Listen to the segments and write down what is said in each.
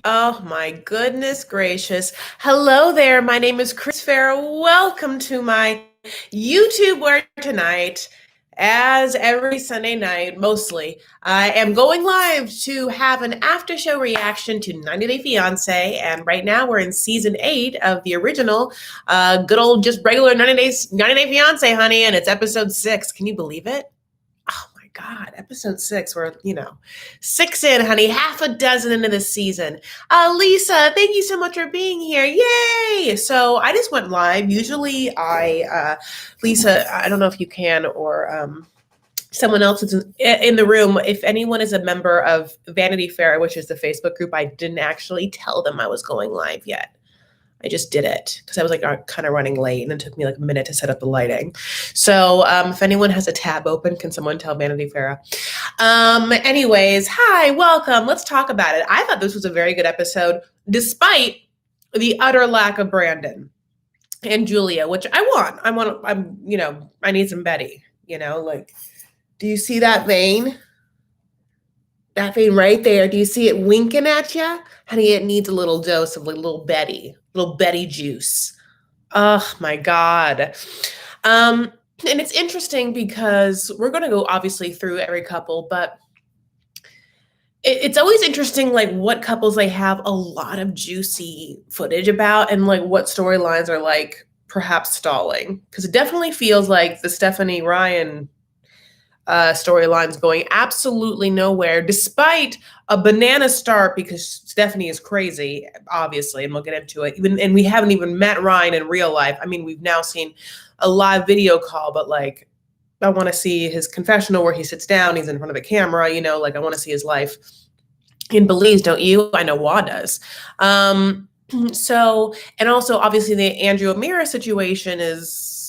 Oh my goodness gracious. Hello there. My name is Chris Farah. Welcome to my YouTube where tonight, as every Sunday night, mostly, I am going live to have an after show reaction to 90 Day Fiancé. And right now we're in season 8 of the original, good old just regular 90 Day Fiancé, honey. And it's episode 6. Can you believe it? Oh my God, episode 6. We're, 6 in, honey, half a dozen into the season. Lisa, thank you so much for being here. Yay! So I just went live. Usually Lisa, I don't know if you can or someone else is in the room. If anyone is a member of Vanity Fair, which is the Facebook group, I didn't actually tell them I was going live yet. I just did it because I was like kind of running late and it took me like a minute to set up the lighting. So if anyone has a tab open, can someone tell Vanity Fair? Anyways, hi, welcome. Let's talk about it. I thought this was a very good episode, despite the utter lack of Brandon and Julia, which I need some Betty, like, do you see that vein? That vein right there. Do you see it winking at you? Honey, it needs a little dose of little Betty juice. Oh my God. And it's interesting because we're going to go obviously through every couple, but it's always interesting, like what couples they have a lot of juicy footage about and like what storylines are like perhaps stalling. Because it definitely feels like the Stephanie Ryan storylines going absolutely nowhere, despite a banana start because Stephanie is crazy, obviously, and we'll get into it. And we haven't even met Ryan in real life. I mean, we've now seen a live video call, but like, I want to see his confessional where he sits down, he's in front of a camera, like I want to see his life in Belize, don't you? I know Wa does. So, and also obviously the Andrew Amira situation is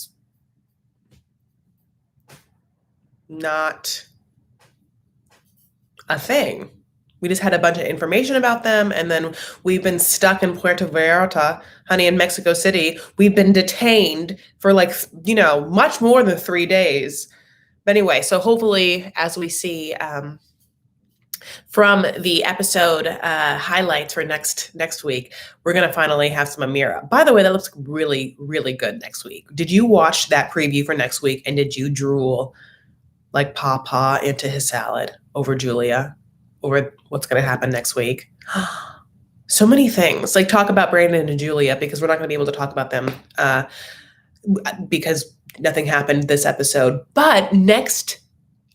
not a thing. We just had a bunch of information about them, and then we've been stuck in Puerto Vallarta, honey, in Mexico City. We've been detained for like, much more than 3 days. But anyway, so hopefully, as we see from the episode highlights for next week, we're gonna finally have some Amira. By the way, that looks really, really good next week. Did you watch that preview for next week, and did you drool like Papa into his salad over Julia, over what's going to happen next week? So many things. Like talk about Brandon and Julia, because we're not going to be able to talk about them because nothing happened this episode. But next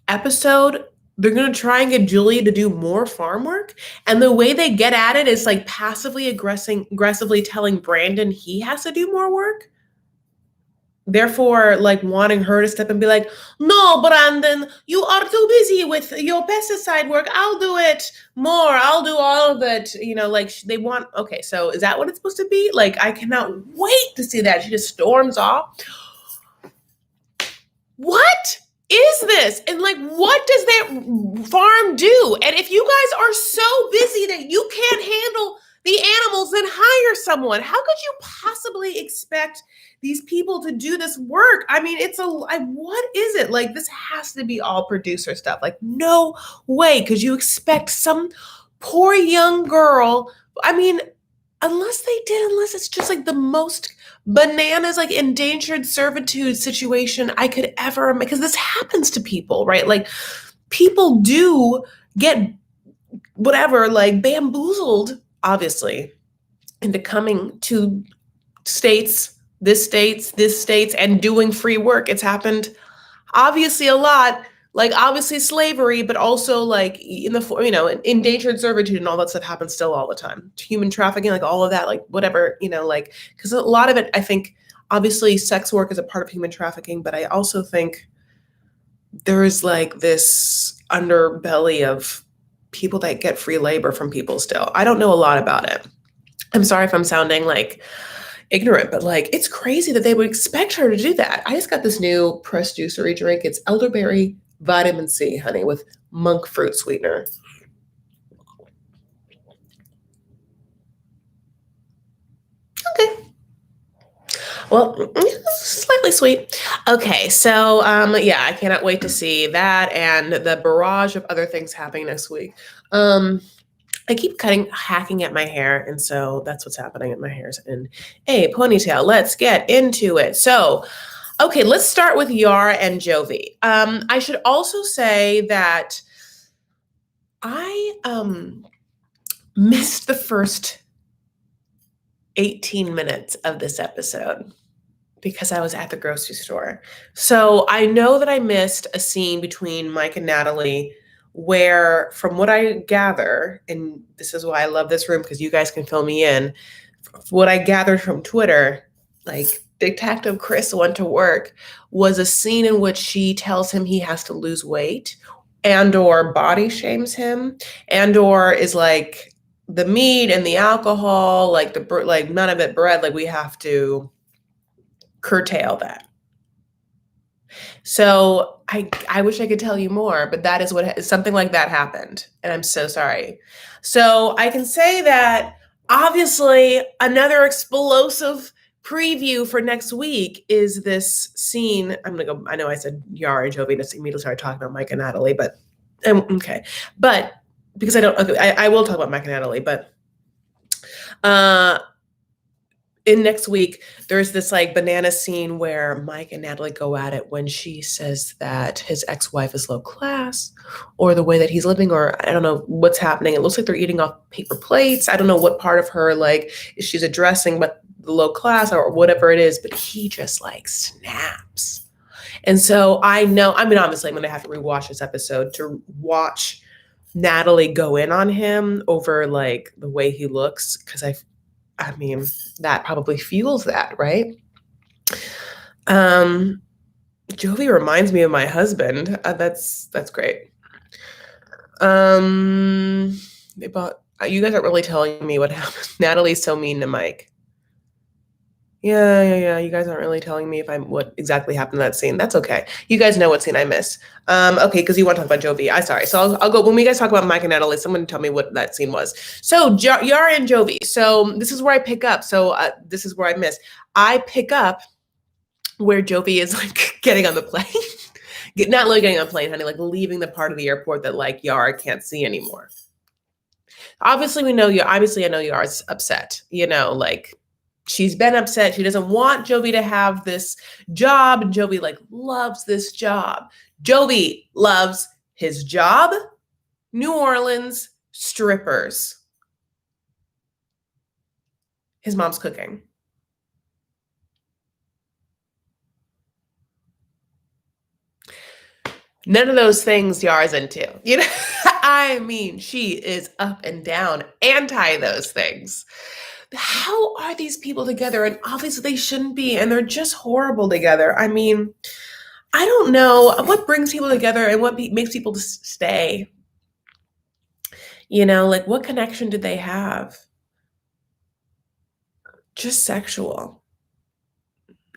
episode, they're going to try and get Julia to do more farm work. And the way they get at it is like passively aggressively telling Brandon he has to do more work. Therefore, like wanting her to step and be like, no, Brandon, you are too busy with your pesticide work. I'll do it more. I'll do all of it. Like they want, okay, so is that what it's supposed to be? Like, I cannot wait to see that. She just storms off. What is this? And like, what does that farm do? And if you guys are so busy that you can't handle the animals, then hire someone. How could you possibly expect these people to do this work? I mean, what is it? Like, this has to be all producer stuff. Like, no way. Because you expect some poor young girl. I mean, unless it's just like the most bananas, like endangered servitude situation I could ever, because this happens to people, right? Like, people do get whatever, like bamboozled, obviously, into coming to this states, and doing free work. It's happened obviously a lot, like obviously slavery, but also like in the, endangered servitude and all that stuff happens still all the time. Human trafficking, like all of that, like whatever, like, because a lot of it, I think, obviously sex work is a part of human trafficking, but I also think there is like this underbelly of people that get free labor from people still. I don't know a lot about it. I'm sorry if I'm sounding like ignorant, but like, it's crazy that they would expect her to do that. I just got this new pressed juicery drink. It's elderberry vitamin C, honey, with monk fruit sweetener. Okay. Well, slightly sweet. Okay, so yeah, I cannot wait to see that and the barrage of other things happening next week. I keep hacking at my hair, and so that's what's happening. My hair's in a ponytail. Let's get into it. So, okay, let's start with Yara and Jovi. I should also say that I missed the first 18 minutes of this episode because I was at the grocery store. So I know that I missed a scene between Mike and Natalie where, from what I gather, and this is why I love this room because you guys can fill me in, what I gathered from Twitter, like Detective Chris went to work, was a scene in which she tells him he has to lose weight and or body shames him and or is like the meat and the alcohol, like like none of it bread, like we have to curtail that. So I wish I could tell you more, but that is what something like that happened, and I'm so sorry. So I can say that obviously another explosive preview for next week is this scene. I'm gonna go. I know I said Yara and Jovi to immediately start talking about Mike and Natalie, but okay, but because I don't, okay, I will talk about Mike and Natalie, but in next week, there's this like banana scene where Mike and Natalie go at it when she says that his ex-wife is low class or the way that he's living, or I don't know what's happening. It looks like they're eating off paper plates. I don't know what part of her like she's addressing, but the low class or whatever it is, but he just like snaps. And so I know, I mean, obviously I'm going to have to rewatch this episode to watch Natalie go in on him over like the way he looks. Cause I mean, that probably fuels that, right? Jovi reminds me of my husband. That's great. You guys aren't really telling me what happened. Natalie's so mean to Mike. Yeah. You guys aren't really telling me what exactly happened in that scene. That's okay. You guys know what scene I missed. Okay, because you want to talk about Jovi. I'm sorry. So I'll go when we guys talk about Mike and Natalie. Someone tell me what that scene was. So Yara and Jovi. So this is where I pick up. So this is where I miss. I pick up where Jovi is like getting on the plane, not really getting on the plane, honey, like leaving the part of the airport that like Yara can't see anymore. Obviously, I know Yara's upset. You know, like. She's been upset. She doesn't want Jovi to have this job. And Jovi like loves this job. Jovi loves his job, New Orleans, strippers. His mom's cooking. None of those things Yara's into. You know, I mean, she is up and down anti those things. How are these people together? And obviously they shouldn't be, and they're just horrible together. I mean, I don't know what brings people together and what makes people stay. You know, like what connection did they have? Just sexual.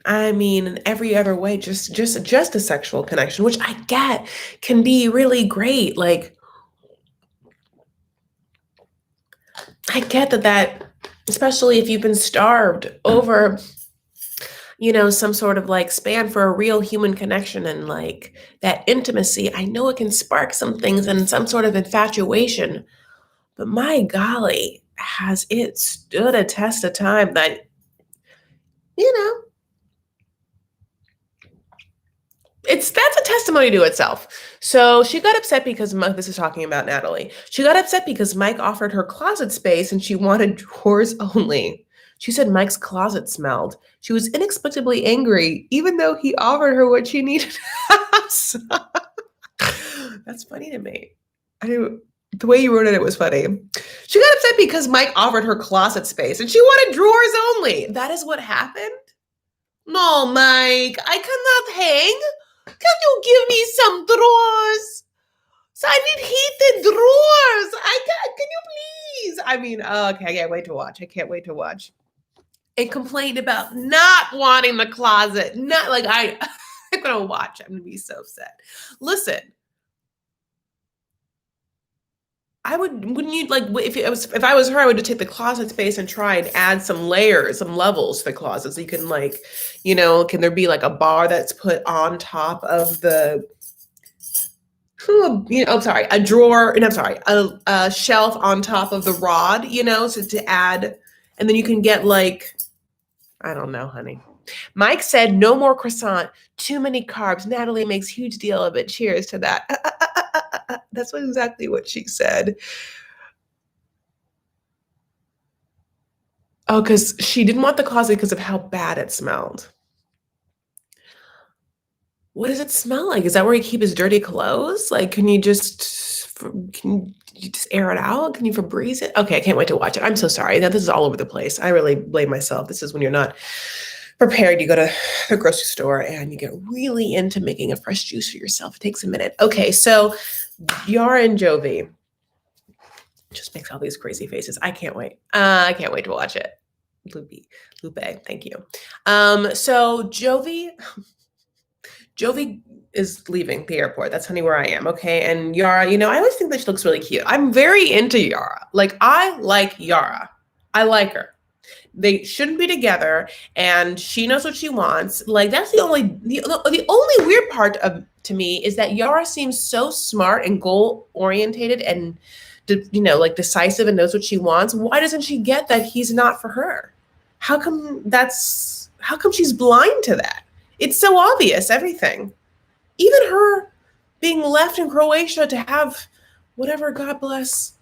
I mean, in every other way, just a sexual connection, which I get can be really great. Like, I get that especially if you've been starved over, you know, some sort of like span for a real human connection and like that intimacy. I know it can spark some things and some sort of infatuation, but my golly, has it stood a test of time that, you know, that's a testimony to itself. So she got upset because this is talking about Natalie. She got upset because Mike offered her closet space and she wanted drawers only. She said Mike's closet smelled. She was inexplicably angry, even though he offered her what she needed. That's funny to me. The way you wrote it was funny. She got upset because Mike offered her closet space and she wanted drawers only. That is what happened? No, Mike, I cannot hang. Can you give me some drawers? So I need heated drawers. Can you please? I mean, okay, I can't wait to watch. And complained about not wanting the closet. Not like I'm gonna watch. I'm gonna be so upset. Listen, wouldn't you like if I was her, I would just take the closet space and try and add some layers, some levels to the closet. So you can like, you know, can there be like a bar that's put on top of the I'm sorry, a drawer, and I'm sorry, a shelf on top of the rod, so to add, and then you can get like, I don't know, honey. Mike said, no more croissant, too many carbs. Natalie makes huge deal of it. Cheers to that. That's exactly what she said. Oh, because she didn't want the closet because of how bad it smelled. What does it smell like? Is that where he keep his dirty clothes? Like, can you just air it out? Can you Febreze it? Okay, I can't wait to watch it. I'm so sorry. Now this is all over the place. I really blame myself. This is when you're not prepared. You go to the grocery store and you get really into making a fresh juice for yourself. It takes a minute. Okay, so Yara and Jovi just makes all these crazy faces. I can't wait. I can't wait to watch it. Lupe, thank you. So Jovi is leaving the airport. That's honey where I am. Okay. And Yara, I always think that she looks really cute. I'm very into Yara. Like, I like Yara. I like her. They shouldn't be together, and she knows what she wants. Like, that's the only weird part to me is that Yara seems so smart and goal orientated and like decisive and knows what she wants. Why doesn't she get that he's not for her? How come she's blind to that? It's so obvious, everything. Even her being left in Croatia to have whatever, God bless,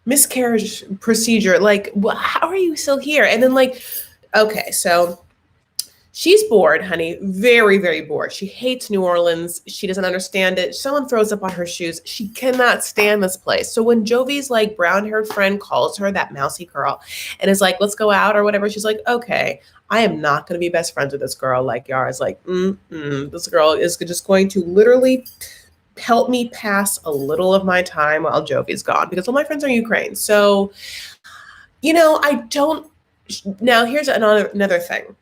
miscarriage procedure. Like, how are you still here? And then like, okay, so she's bored, honey, very, very bored. She hates New Orleans. She doesn't understand it. Someone throws up on her shoes. She cannot stand this place. So when Jovi's like brown-haired friend calls her, that mousy girl, and is like, let's go out or whatever, she's like, okay, I am not going to be best friends with this girl. Like, Yara's like, this girl is just going to literally help me pass a little of my time while Jovi's gone, because all my friends are in Ukraine. So, I don't. Now, here's another thing.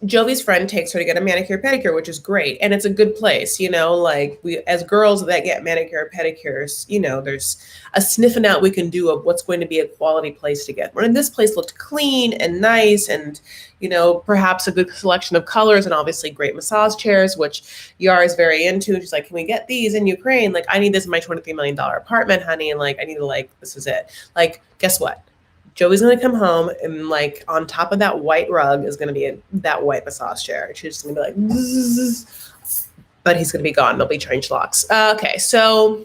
Jovi's friend takes her to get a manicure pedicure, which is great. And it's a good place, like we, as girls that get manicure pedicures, there's a sniffing out we can do of what's going to be a quality place to get. And this place looked clean and nice and, perhaps a good selection of colors and obviously great massage chairs, which Yara is very into. She's like, can we get these in Ukraine? Like, I need this in my $23 million apartment, honey. And like, I need to this is it. Like, guess what? Joey's going to come home and like on top of that white rug is going to be that white massage chair. She's just going to be like, zzz, but he's going to be gone. There'll be change locks. Okay. So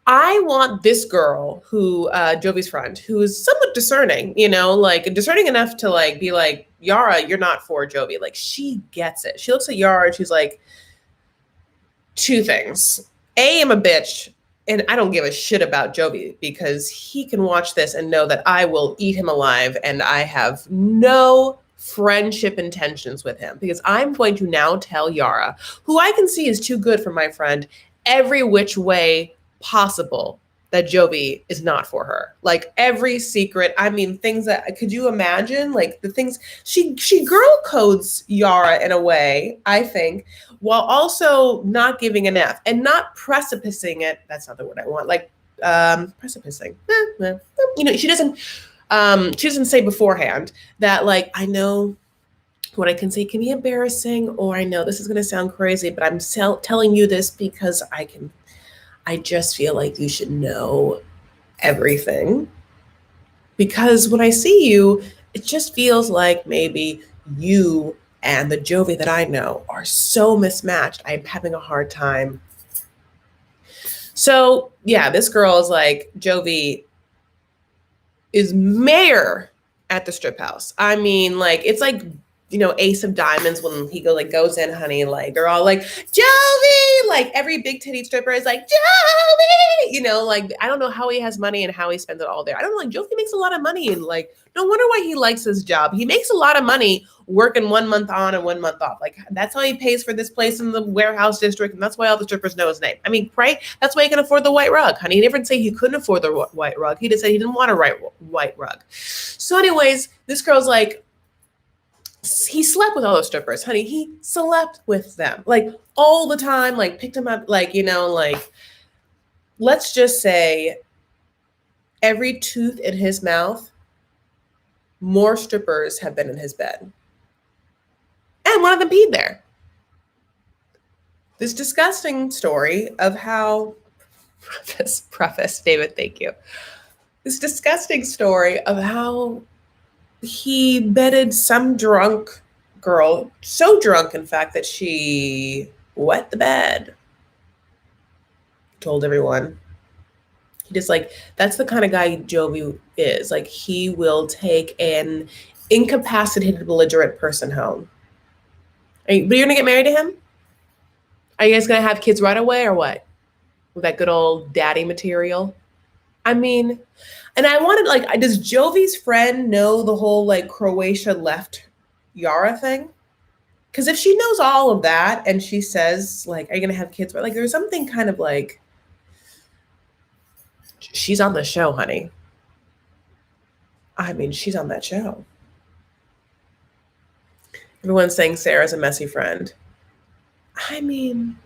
I want this girl who, Jovi's friend, who is somewhat discerning, like discerning enough to like, be like, Yara, you're not for Jovi. Like, she gets it. She looks at Yara and she's like, two things. A, I'm a bitch. And I don't give a shit about Jovi because he can watch this and know that I will eat him alive and I have no friendship intentions with him, because I'm going to now tell Yara, who I can see is too good for my friend, every which way possible that Jovi is not for her. Like, every secret, I mean, things that, could you imagine? Like, the things, she girl codes Yara in a way, I think, while also not giving an F and not precipicing it. That's not the word I want. Like, precipicing. She doesn't say beforehand that, like, I know what I can say can be embarrassing, or I know this is going to sound crazy, but I'm telling you this because I just feel like you should know everything. Because when I see you, it just feels like maybe you and the Jovi that I know are so mismatched. I'm having a hard time. So yeah, this girl is like, Jovi is mayor at the strip house. I mean, like, it's like, Ace of Diamonds when he goes in, honey, like they're all like, Jovi, like every big titty stripper is like, Jovi, like, I don't know how he has money and how he spends it all there. I don't know, like, Jovi makes a lot of money, and like, no wonder why he likes his job. He makes a lot of money working 1 month on and 1 month off. Like, that's how he pays for this place in the warehouse district, and that's why all the strippers know his name. I mean, right? That's why he can afford the white rug, honey. He never say he couldn't afford the white rug. He just said he didn't want a white rug. So anyways, this girl's like, he slept with all those strippers, honey. He slept with them, like, all the time, like, picked them up, like, like, let's just say every tooth in his mouth, more strippers have been in his bed. And one of them peed there. this disgusting story of how preface, David, thank you. This disgusting story of how he bedded some drunk girl, so drunk, in fact, that she wet the bed. Told everyone. He just like, that's the kind of guy Jovi is. Like, he will take an incapacitated, belligerent person home. But you're going to get married to him? Are you guys going to have kids right away or what? With that good old daddy material? I mean, and I wanted, like, does Jovi's friend know the whole, like, Croatia left Yara thing? Because if she knows all of that and she says, like, are you going to have kids? Like, there's something kind of like, she's on the show, honey. I mean, she's on that show. Everyone's saying Sarah's a messy friend. I mean,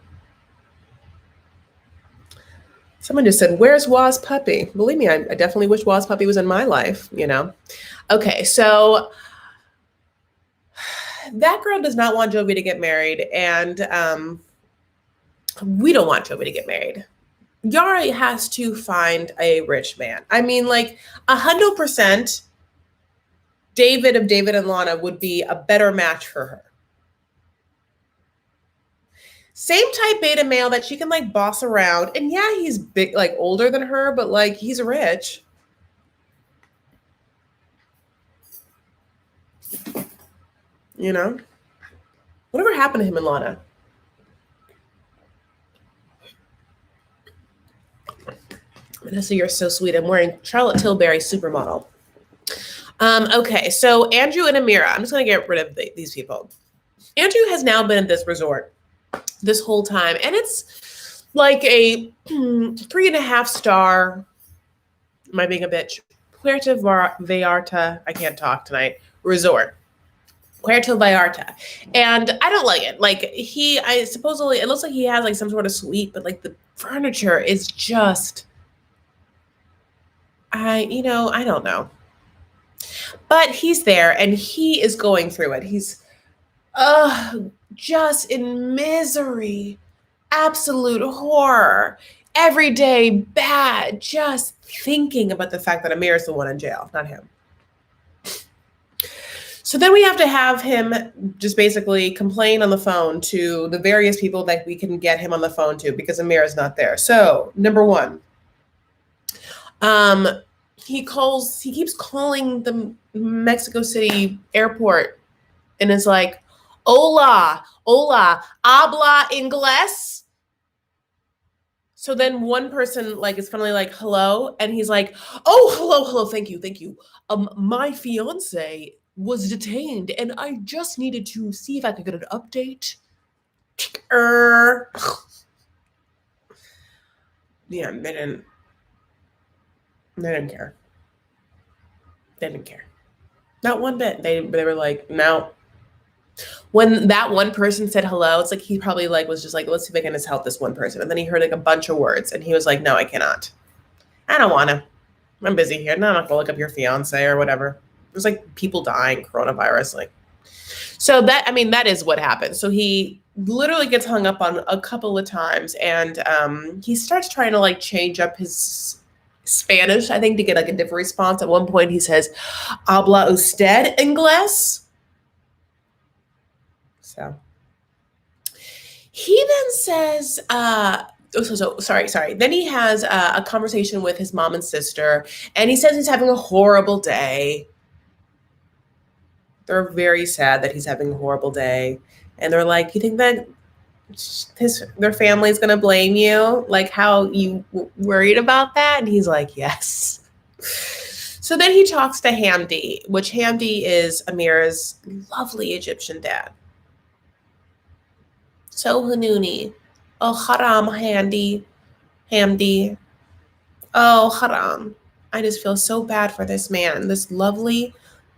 someone just said, where's Waz Puppy? Believe me, I definitely wish Waz Puppy was in my life, you know? Okay, so that girl does not want Jovi to get married, and we don't want Jovi to get married. Yara has to find a rich man. I mean, like, 100% David of David and Lana would be a better match for her. Same type beta male that she can, like, boss around. And yeah, he's big, like, older than her, but, like, he's rich. You know? Whatever happened to him and Lana? Vanessa, you're so sweet. I'm wearing Charlotte Tilbury supermodel. Okay, so Andrew and Amira. I'm just going to get rid of these people. Andrew has now been at this resort this whole time, and it's like a 3.5 star, am I being a bitch? Puerto Vallarta, I can't talk tonight, resort. Puerto Vallarta. And I don't like it. Like, supposedly, it looks like he has like some sort of suite, but like the furniture is just, I don't know. But he's there and he is going through it. He's just in misery, absolute horror, every day bad, just thinking about the fact that Amir is the one in jail, not him. So then we have to have him just basically complain on the phone to the various people that we can get him on the phone to because Amir is not there. So number one, he keeps calling the Mexico City airport and is like, hola, habla inglés. So then one person like is finally like, hello. And he's like, oh, hello. Thank you. My fiance was detained and I just needed to see if I could get an update. Yeah, they didn't care. They didn't care. Not one bit. They were like, no. When that one person said hello, it's like he probably like was just like, let's see if I can just help this one person. And then he heard like a bunch of words and he was like, no, I cannot. I don't want to. I'm busy here. No, I'm not going to look up your fiance or whatever. There's like people dying, coronavirus. Like, so that is what happened. So he literally gets hung up on a couple of times and he starts trying to like change up his Spanish, I think, to get like a different response. At one point he says, habla usted inglés? So he then says, sorry. Then he has a conversation with his mom and sister, and he says he's having a horrible day. They're very sad that he's having a horrible day. And they're like, you think that their family's going to blame you? Like, how you worried about that? And he's like, yes. So then he talks to Hamdi, which Hamdi is Amira's lovely Egyptian dad. So Hanuni. Oh, haram, Hamdi. Oh, haram. I just feel so bad for this man, this lovely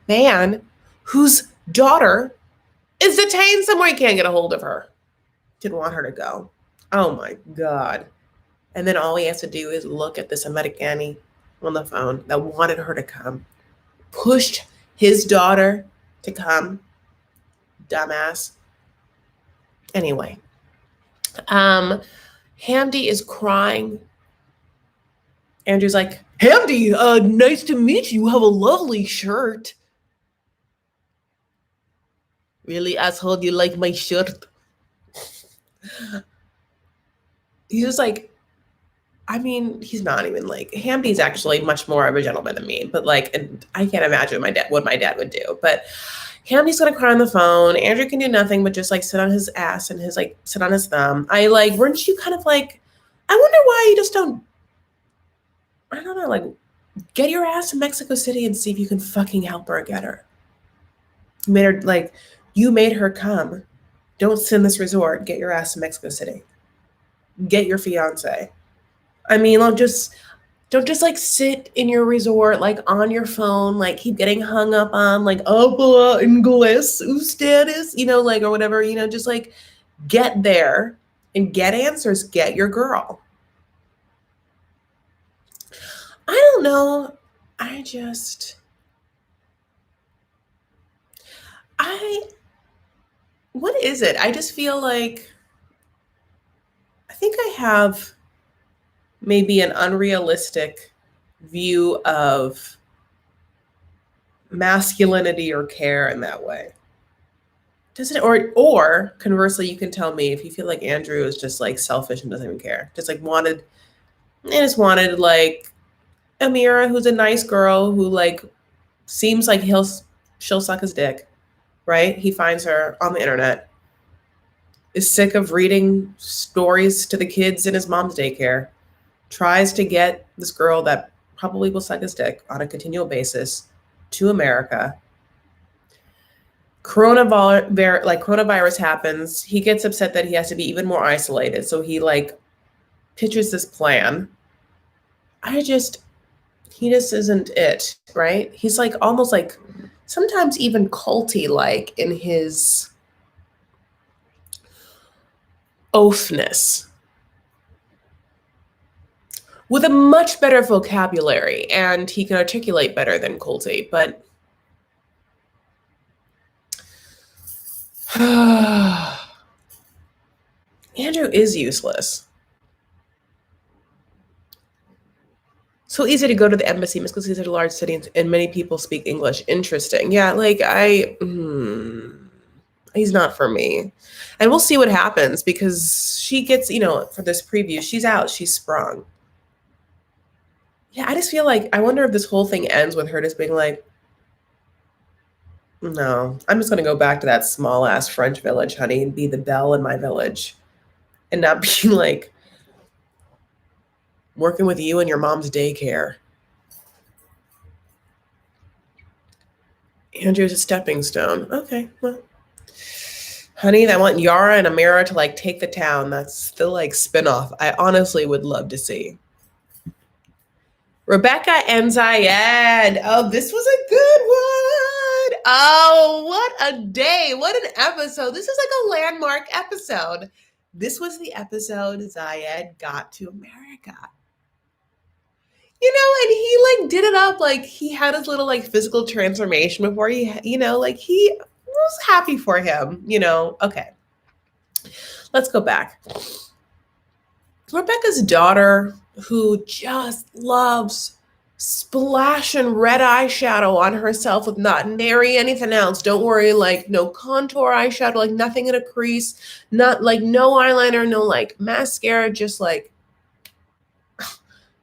man whose daughter is detained somewhere. He can't get a hold of her. Didn't want her to go. Oh my God. And then all he has to do is look at this Americani on the phone that wanted her to come, pushed his daughter to come. Dumbass. Anyway, Hamdi is crying. Andrew's like, Hamdi, nice to meet you. You have a lovely shirt. Really, asshole, do you like my shirt? He was like, I mean, he's not even like, Hamdi's actually much more of a gentleman than me, but like, and I can't imagine what my dad would do. But Hamdi's gonna cry on the phone. Andrew can do nothing but just like sit on his ass and sit on his thumb. Weren't you kind of like, I wonder why you just don't, I don't know, like, get your ass to Mexico City and see if you can fucking help her get her. You made her come. Don't sit in this resort. Get your ass to Mexico City. Get your fiance. I mean, don't just like sit in your resort, like on your phone, like keep getting hung up on like, oh, English, ustedes, or whatever, just like get there and get answers, get your girl. I don't know. What is it? I just feel like, I think I have maybe an unrealistic view of masculinity or care in that way. Doesn't it? Or conversely, you can tell me if you feel like Andrew is just like selfish and doesn't even care. Just wanted like Amira, who's a nice girl who like seems like she'll suck his dick, right? He finds her on the internet, is sick of reading stories to the kids in his mom's daycare, tries to get this girl that probably will suck his dick on a continual basis to America. Coronavirus happens. He gets upset that he has to be even more isolated. So he like pitches this plan. He just isn't it, right? He's like almost like sometimes even culty like in his oafness, with a much better vocabulary, and he can articulate better than culty, but Andrew is useless. So easy to go to the embassy. Mexico City is a large city and many people speak English. Interesting. Yeah, like he's not for me. And we'll see what happens because she gets, for this preview, she's out, she's sprung. Yeah, I just feel like, I wonder if this whole thing ends with her just being like, no, I'm just going to go back to that small ass French village, honey, and be the belle in my village and not be like working with you and your mom's daycare. Andrew's a stepping stone. Okay, well, honey, I want Yara and Amira to like take the town. That's the like spinoff I honestly would love to see. Rebecca and Zayed. Oh, this was a good one. Oh, what a day. What an episode. This is like a landmark episode. This was the episode Zayed got to America. And he like did it up. Like he had his little like physical transformation before he, like he was happy for him, Okay. Let's go back. Rebecca's daughter, who just loves splashing red eyeshadow on herself with not nary anything else. Don't worry, like no contour eyeshadow, like nothing in a crease, not like no eyeliner, no like mascara, just like,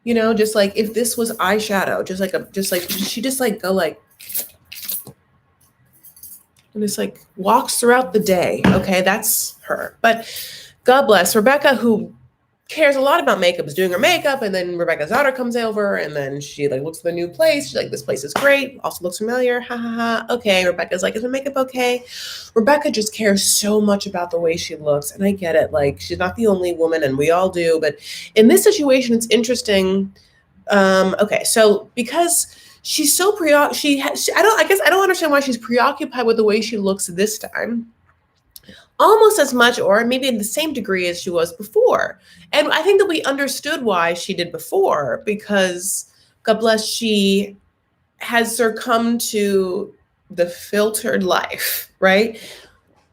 just like if this was eyeshadow, she just like go like, and just like walks throughout the day. Okay, that's her. But God bless Rebecca, who cares a lot about makeup, is doing her makeup, and then Rebecca's daughter comes over, and then she like looks at the new place. She's like, this place is great, also looks familiar, ha ha ha. Okay, Rebecca's like, is my makeup okay? Rebecca just cares so much about the way she looks, and I get it, like she's not the only woman, and we all do, but in this situation it's interesting. Okay, so because she's so I don't understand why she's preoccupied with the way she looks this time, almost as much or maybe in the same degree as she was before. And I think that we understood why she did before, because God bless, she has succumbed to the filtered life, right?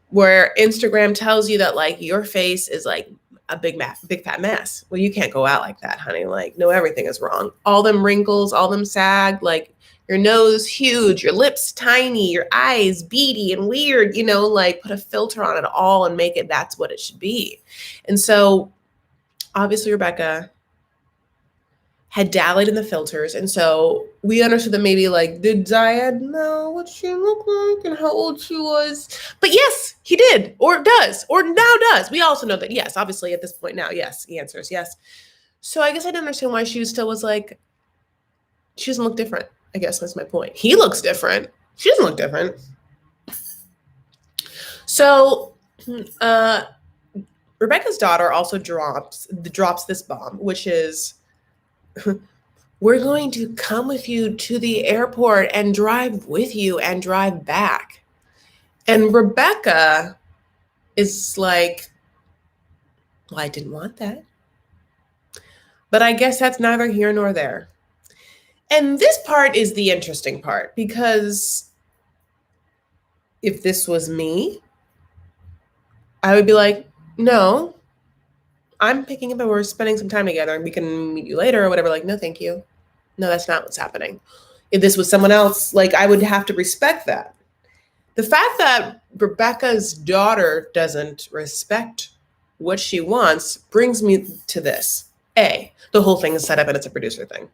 Where Instagram tells you that like your face is like a big fat mess. Well, you can't go out like that, honey. Like, no, everything is wrong. All them wrinkles, all them sag, like your nose huge, your lips tiny, your eyes beady and weird, like put a filter on it all and make it that's what it should be. And so obviously Rebecca had dallied in the filters. And so we understood that maybe like, did Zayed know what she looked like and how old she was? But yes, he did, or does, or now does. We also know that, yes, obviously at this point now, yes, the answer is yes. So I guess I didn't understand why she still was like, she doesn't look different. I guess that's my point. He looks different. She doesn't look different. So Rebecca's daughter also drops this bomb, which is, we're going to come with you to the airport and drive with you and drive back. And Rebecca is like, well, I didn't want that. But I guess that's neither here nor there. And this part is the interesting part, because if this was me, I would be like, no, I'm picking up and we're spending some time together and we can meet you later or whatever. Like, no, thank you. No, that's not what's happening. If this was someone else, like, I would have to respect that. The fact that Rebecca's daughter doesn't respect what she wants brings me to this. A, the whole thing is set up and it's a producer thing,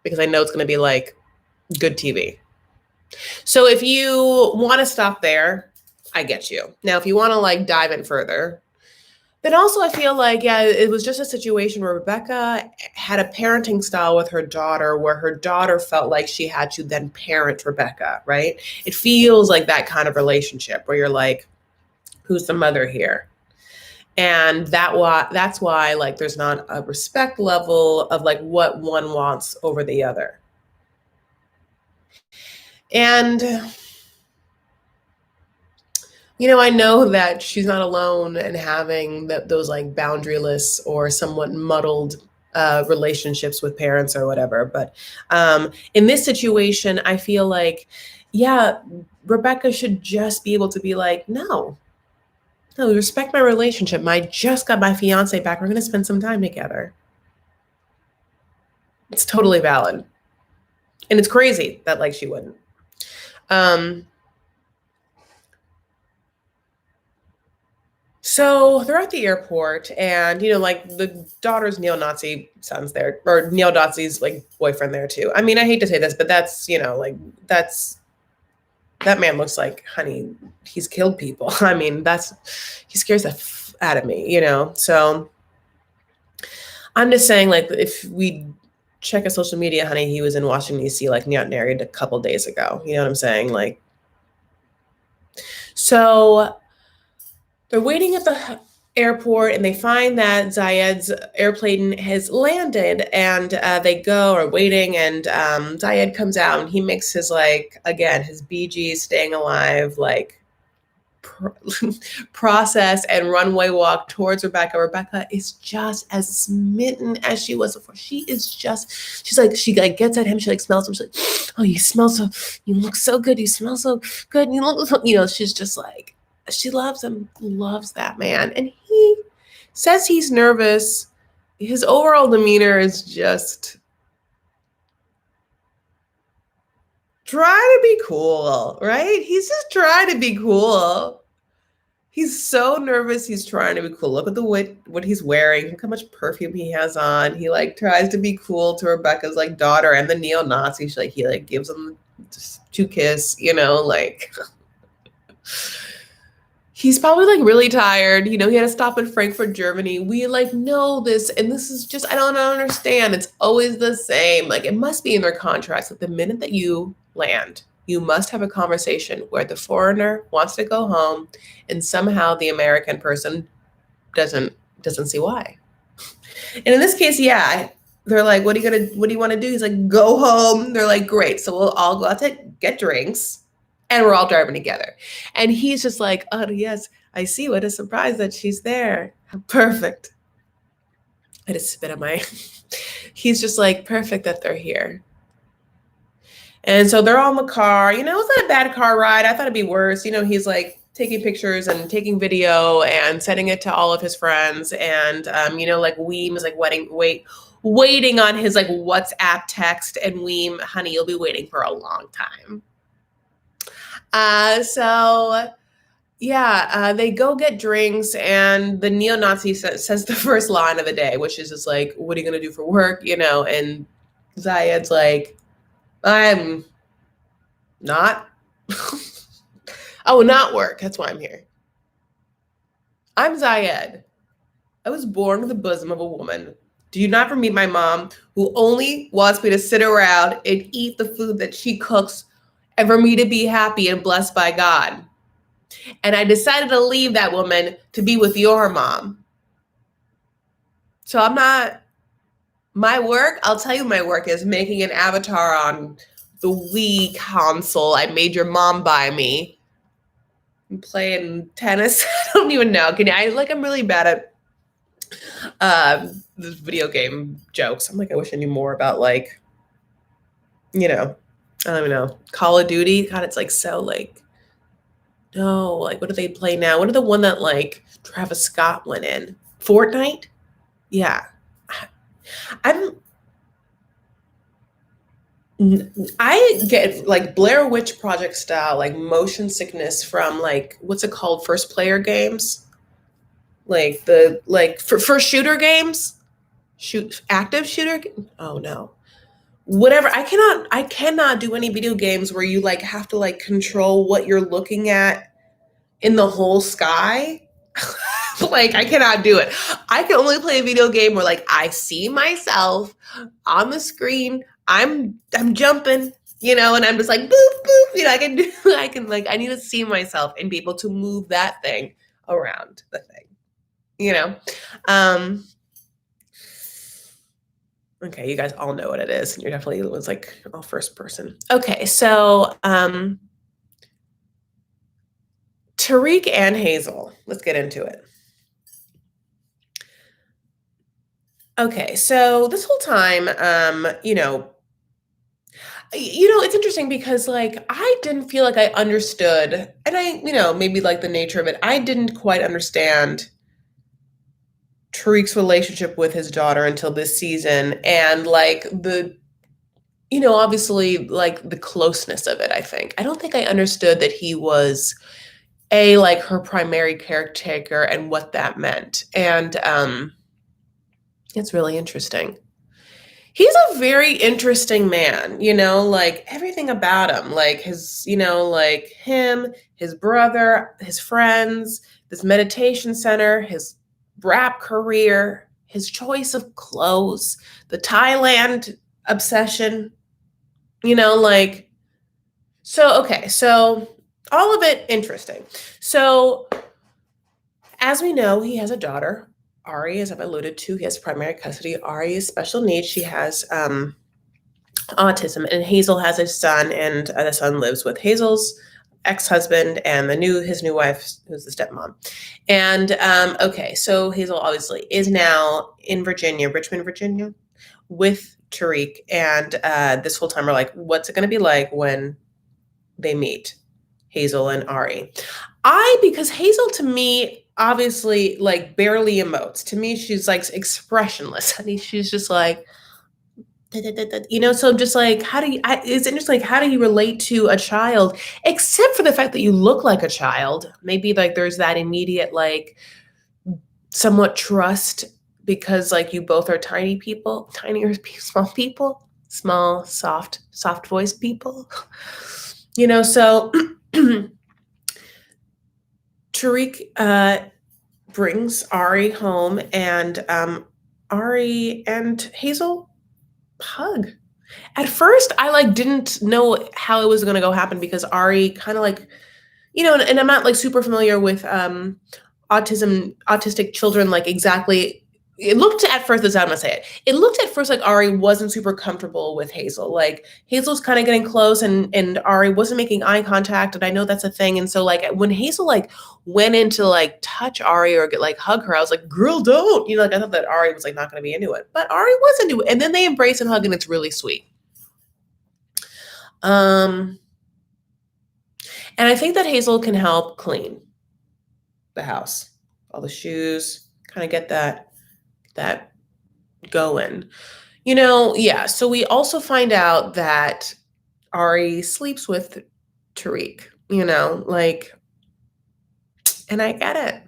because I know it's going to be like good TV. So if you want to stop there, I get you. Now, if you want to like dive in further, then also I feel like, yeah, it was just a situation where Rebecca had a parenting style with her daughter where her daughter felt like she had to then parent Rebecca, right? It feels like that kind of relationship where you're like, who's the mother here? And that's why like there's not a respect level of like what one wants over the other. And I know that she's not alone in having those like boundaryless or somewhat muddled relationships with parents or whatever. But in this situation, I feel like, yeah, Rebecca should just be able to be like, no, respect my relationship. I just got my fiance back. We're going to spend some time together. It's totally valid. And it's crazy that like she wouldn't. So they're at the airport and, like the daughter's neo-Nazi son's there, or neo-Nazi's like boyfriend there too. I mean, I hate to say this, but that's, that man looks like, honey, he's killed people. I mean, he scares the f out of me, So I'm just saying, like, if we check his social media, honey, he was in Washington, D.C., like, not married a couple days ago. You know what I'm saying? Like, so they're waiting at the airport and they find that Zayed's airplane has landed, and they are waiting, and Zayed comes out and he makes his, like, again, his BG staying alive, like, process and runway walk towards Rebecca. Rebecca is just as smitten as she was before. She gets at him. She like smells him. She's like, oh, you look so good. You smell so good. You look, she's just like, she loves him, loves that man. And he says he's nervous. His overall demeanor is just try to be cool, right? He's just trying to be cool. He's so nervous. He's trying to be cool. Look at what he's wearing. Look how much perfume he has on. He like tries to be cool to Rebecca's like daughter and the neo-Nazi. He like gives him just 2 kiss, like he's probably like really tired. He had to stop in Frankfurt, Germany. We like know this, and this is just, I don't understand. It's always the same. Like, it must be in their contracts that the minute that you land, you must have a conversation where the foreigner wants to go home and somehow the American person doesn't see why. And in this case, yeah, they're like, what do you want to do? He's like, go home. They're like, great. So we'll all go out to get drinks and we're all driving together. And he's just like, oh yes, I see. What a surprise that she's there. Perfect. I just spit on my, he's just like, perfect that they're here. And so they're all in the car. It was not a bad car ride. I thought it'd be worse. He's like taking pictures and taking video and sending it to all of his friends. And, like Weem is like waiting on his like WhatsApp text. And Weem, honey, you'll be waiting for a long time. They go get drinks, and the neo-Nazi says the first line of the day, which is just like, what are you going to do for work? And Zayed's like, I'm not. Oh, not work. That's why I'm here. I'm Zayed. I was born in the bosom of a woman. Do you not ever meet my mom, who only wants me to sit around and eat the food that she cooks and for me to be happy and blessed by God? And I decided to leave that woman to be with your mom. So my work, I'll tell you my work is making an avatar on the Wii console I made your mom buy me. I'm playing tennis. I don't even know. I'm really bad at the video game jokes. I'm like, I wish I knew more about I don't even know. Call of Duty. God, it's like so like, no, like what do they play now? What are the one that like Travis Scott went in? Fortnite? Yeah. I get like Blair Witch Project style, like motion sickness from like, what's it called? First player games? Like for shooter games? Active shooter? Oh no. Whatever. I cannot do any video games where you like have to like control what you're looking at in the whole sky. Like I cannot do it. I can only play a video game where like I see myself on the screen. I'm jumping, and I'm just like boop boop. I can like I need to see myself and be able to move that thing around the thing. Okay, you guys all know what it is, and you're definitely was like all first person. Okay, so Tariq and Hazel. Let's get into it. Okay, so this whole time, it's interesting because like I didn't feel like I understood, and I, maybe like the nature of it, I didn't quite understand Tariq's relationship with his daughter until this season, and like the, obviously like the closeness of it. I don't think I understood that he was like her primary caretaker and what that meant, and it's really interesting. He's a very interesting man, like everything about him, like his, like him, his brother, his friends, this meditation center, his rap career, his choice of clothes, the Thailand obsession, like, so all of it interesting. So as we know, he has a daughter, Ari, as I've alluded to. He has primary custody. Ari is special needs. She has autism, and Hazel has a son, and the son lives with Hazel's ex-husband and his new wife, who's the stepmom. And so Hazel obviously is now in Virginia, Richmond, Virginia, with Tariq. And this whole time we're like, what's it going to be like when they meet, Hazel and Ari? Because Hazel to me obviously like barely emotes. To me, she's like expressionless. I mean, she's just like, so I'm just like, it's interesting, like, how do you relate to a child, except for the fact that you look like a child? Maybe like there's that immediate, like somewhat trust because like you both are tiny people, small people, small, soft voiced people, so Tariq brings Ari home, and Ari and Hazel hug. At first, I like didn't know how it was going to go happen because Ari kind of like, and I'm not like super familiar with autistic children, like exactly. It looked at first, I'm gonna say it. It looked at first like Ari wasn't super comfortable with Hazel. Like Hazel's kind of getting close, and Ari wasn't making eye contact, and I know that's a thing. And so like when Hazel like went in to like touch Ari or get like hug her, I was like, girl, don't. Like I thought that Ari was like not gonna be into it, but Ari was into it, and then they embrace and hug, and it's really sweet. And I think that Hazel can help clean. the house. All the shoes, kind of get that going. Yeah. So we also find out that Ari sleeps with Tariq, and I get it.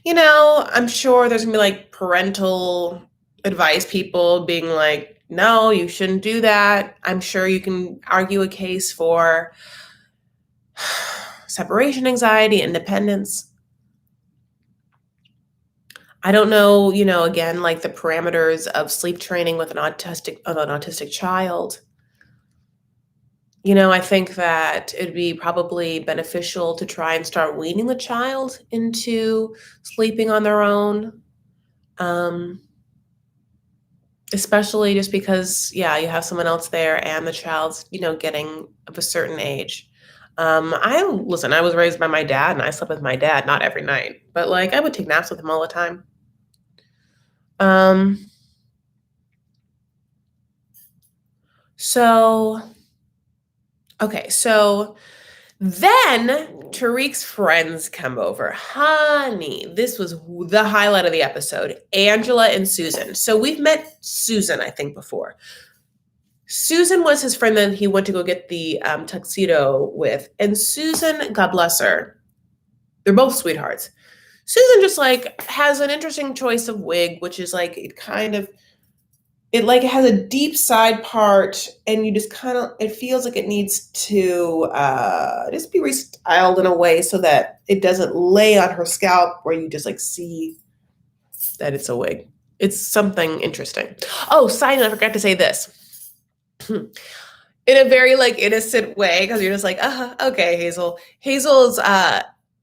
I'm sure there's gonna be like parental advice people being like, no, you shouldn't do that. I'm sure you can argue a case for separation anxiety, independence. I don't know, again, like the parameters of sleep training with an autistic child. I think that it'd be probably beneficial to try and start weaning the child into sleeping on their own. Especially just because, yeah, you have someone else there and the child's, getting of a certain age. I was raised by my dad and I slept with my dad, not every night, but like I would take naps with him all the time. So, okay, so then Tariq's friends come over. Honey, this was the highlight of the episode. Angela and Susan. So we've met Susan, I think, before. Susan was his friend that he went to go get the tuxedo with. And Susan, God bless her, they're both sweethearts. Susan just like has an interesting choice of wig, which is like it has a deep side part, and you just it feels like it needs to just be restyled in a way so that it doesn't lay on her scalp where you just like see that it's a wig. It's something interesting. Oh, side note, I forgot to say this. In a very like innocent way, because you're just like, okay, Hazel. Hazel's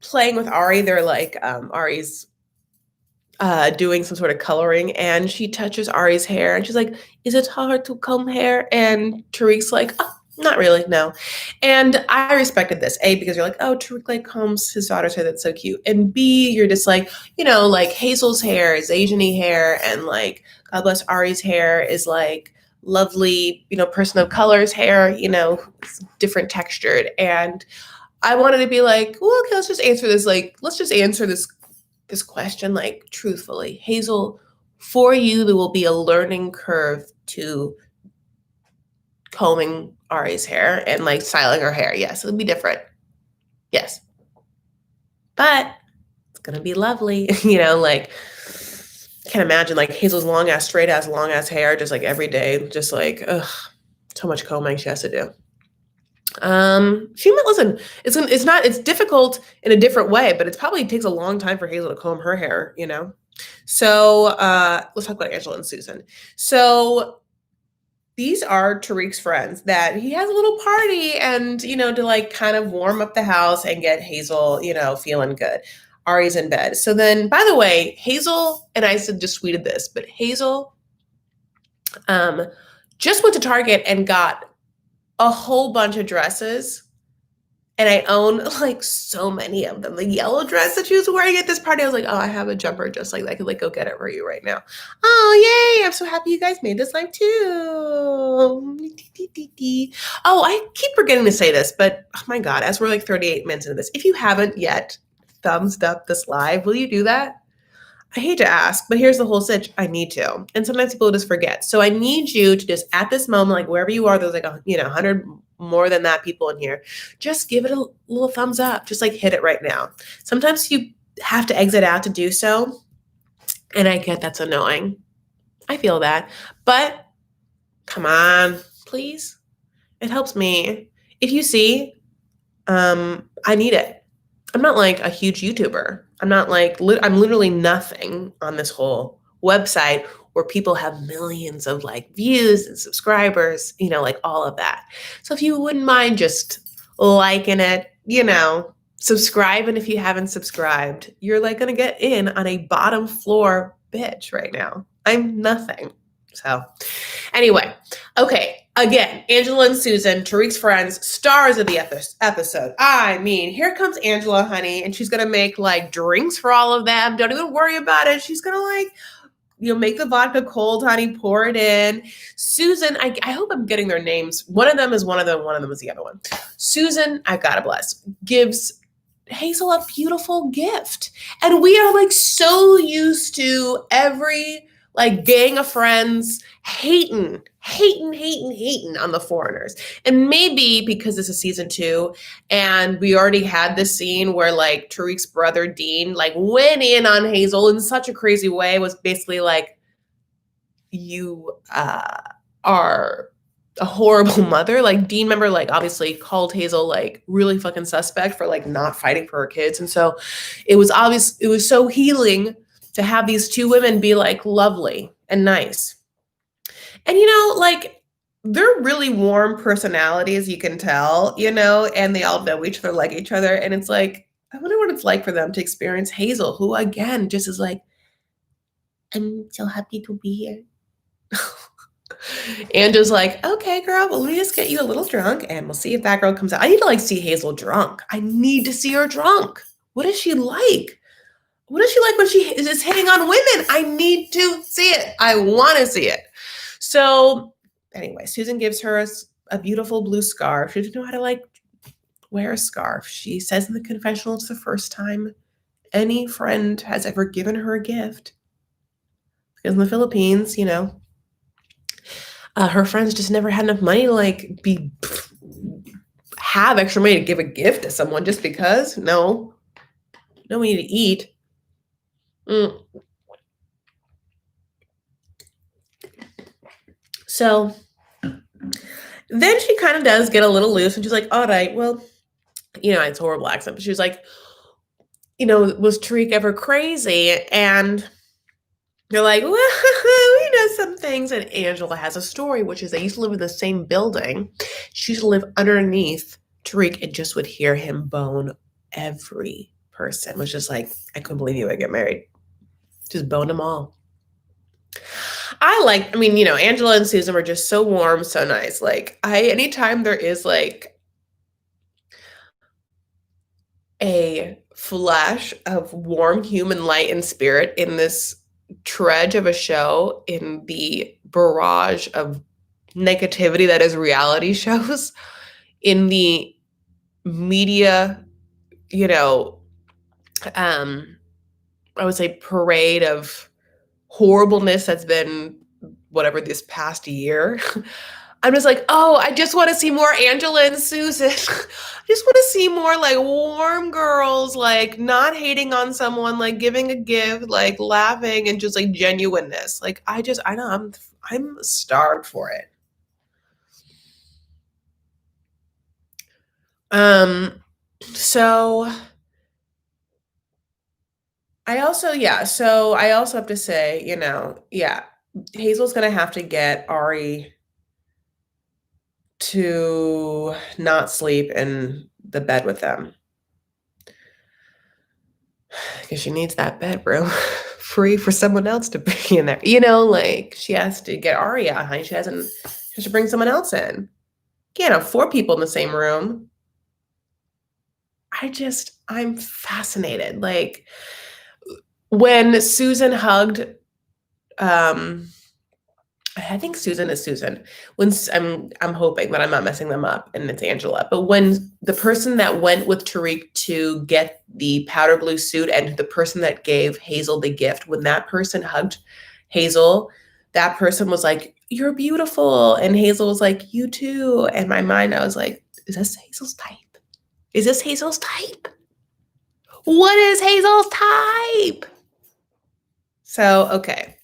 playing with Ari. They're like Ari's doing some sort of coloring, and she touches Ari's hair and she's like, is it hard to comb hair? And Tariq's like, oh, not really, no. And I respected this, A, because you're like, oh, Tariq like combs his daughter's hair, that's so cute. And B, you're just like, like Hazel's hair is Asian-y hair, and like, God bless Ari's hair is like lovely, person of color's hair, different textured. And I wanted to be like, well, okay, let's just answer this question like truthfully. Hazel, for you, there will be a learning curve to combing Ari's hair and like styling her hair. Yes, it'll be different. Yes. But it's gonna be lovely. Like can't imagine like Hazel's straight ass, long ass hair, just like every day, just like so much combing she has to do. Listen, it's difficult in a different way, but it probably takes a long time for Hazel to comb her hair, So let's talk about Angela and Susan. So these are Tariq's friends that he has a little party and, to like kind of warm up the house and get Hazel, feeling good. Ari's in bed. So then, by the way, Hazel, and I just tweeted this, but Hazel just went to Target and got a whole bunch of dresses, and I own like so many of them. The yellow dress that she was wearing at this party, I was like, oh, I have a jumper just like that. I could like go get it for you right now. Oh, yay. I'm so happy you guys made this live too. Oh, I keep forgetting to say this, but oh my God, as we're like 38 minutes into this, if you haven't yet thumbs up this live, will you do that? I hate to ask, but here's the whole sitch. I need to. And sometimes people just forget. So I need you to just, at this moment, like wherever you are, there's like, 100 more than that people in here. Just give it a little thumbs up. Just like hit it right now. Sometimes you have to exit out to do so. And I get that's annoying. I feel that. But come on, please. It helps me. If you see, I need it. I'm not like a huge YouTuber. I'm literally nothing on this whole website where people have millions of like views and subscribers, like all of that. So if you wouldn't mind just liking it, subscribing if you haven't subscribed, you're like going to get in on a bottom floor bitch right now. I'm nothing. So anyway, okay. Again, Angela and Susan, Tariq's friends, stars of the episode. I mean, here comes Angela, honey, and she's going to make like drinks for all of them. Don't even worry about it. She's going to like, make the vodka cold, honey, pour it in. Susan, I hope I'm getting their names. One of them is one of them is the other one. Susan, I gotta bless, gives Hazel a beautiful gift. And we are like so used to every like gang of friends hating on the foreigners. And maybe because this is season 2 and we already had this scene where like Tariq's brother Dean like went in on Hazel in such a crazy way, was basically like, you are a horrible mother. Like Dean, remember, like obviously called Hazel like really fucking suspect for like not fighting for her kids. And so it was obvious, it was so healing to have these two women be like lovely and nice. And like they're really warm personalities, you can tell, and they all know each other, like each other. And it's like, I wonder what it's like for them to experience Hazel, who again just is like, I'm so happy to be here. And just like, okay, girl, well, let me just get you a little drunk and we'll see if that girl comes out. I need to like see Hazel drunk. I need to see her drunk. What is she like? What is she like when she is just hitting on women? I need to see it. I want to see it. So anyway, Susan gives her a beautiful blue scarf. She doesn't know how to like wear a scarf. She says in the confessional it's the first time any friend has ever given her a gift. Because in the Philippines, her friends just never had enough money to like have extra money to give a gift to someone just because. No, we need to eat. So then she kind of does get a little loose and she's like, all right, well, it's a horrible accent, but she was like, was Tariq ever crazy? And they're like, well, we know some things. And Angela has a story, which is they used to live in the same building. She used to live underneath Tariq and just would hear him bone every person. It was just like, I couldn't believe you would get married. Just bone them all. Angela and Susan were just so warm, so nice. Like, anytime there is like a flash of warm human light and spirit in this trudge of a show, in the barrage of negativity that is reality shows, in the media, I would say parade of horribleness that's been whatever this past year. I'm just like, oh, I just want to see more Angela and Susan. I just want to see more like warm girls, like not hating on someone, like giving a gift, like laughing and just like genuineness. Like I know I'm starved for it. So I also have to say, Hazel's gonna have to get Ari to not sleep in the bed with them because she needs that bedroom free for someone else to be in there. Like she has to get Ari out, honey. She has to bring someone else in. Can't have 4 people in the same room. I'm fascinated. Like when Susan hugged, I think Susan is Susan. When I'm hoping that I'm not messing them up and it's Angela. But when the person that went with Tariq to get the powder blue suit and the person that gave Hazel the gift, when that person hugged Hazel, that person was like, "You're beautiful," and Hazel was like, "You too." And in my mind, I was like, "Is this Hazel's type? Is this Hazel's type? What is Hazel's type?" So okay.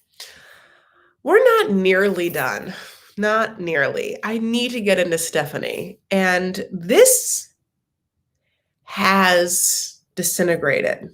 We're not nearly done. Not nearly. I need to get into Stephanie. And this has disintegrated.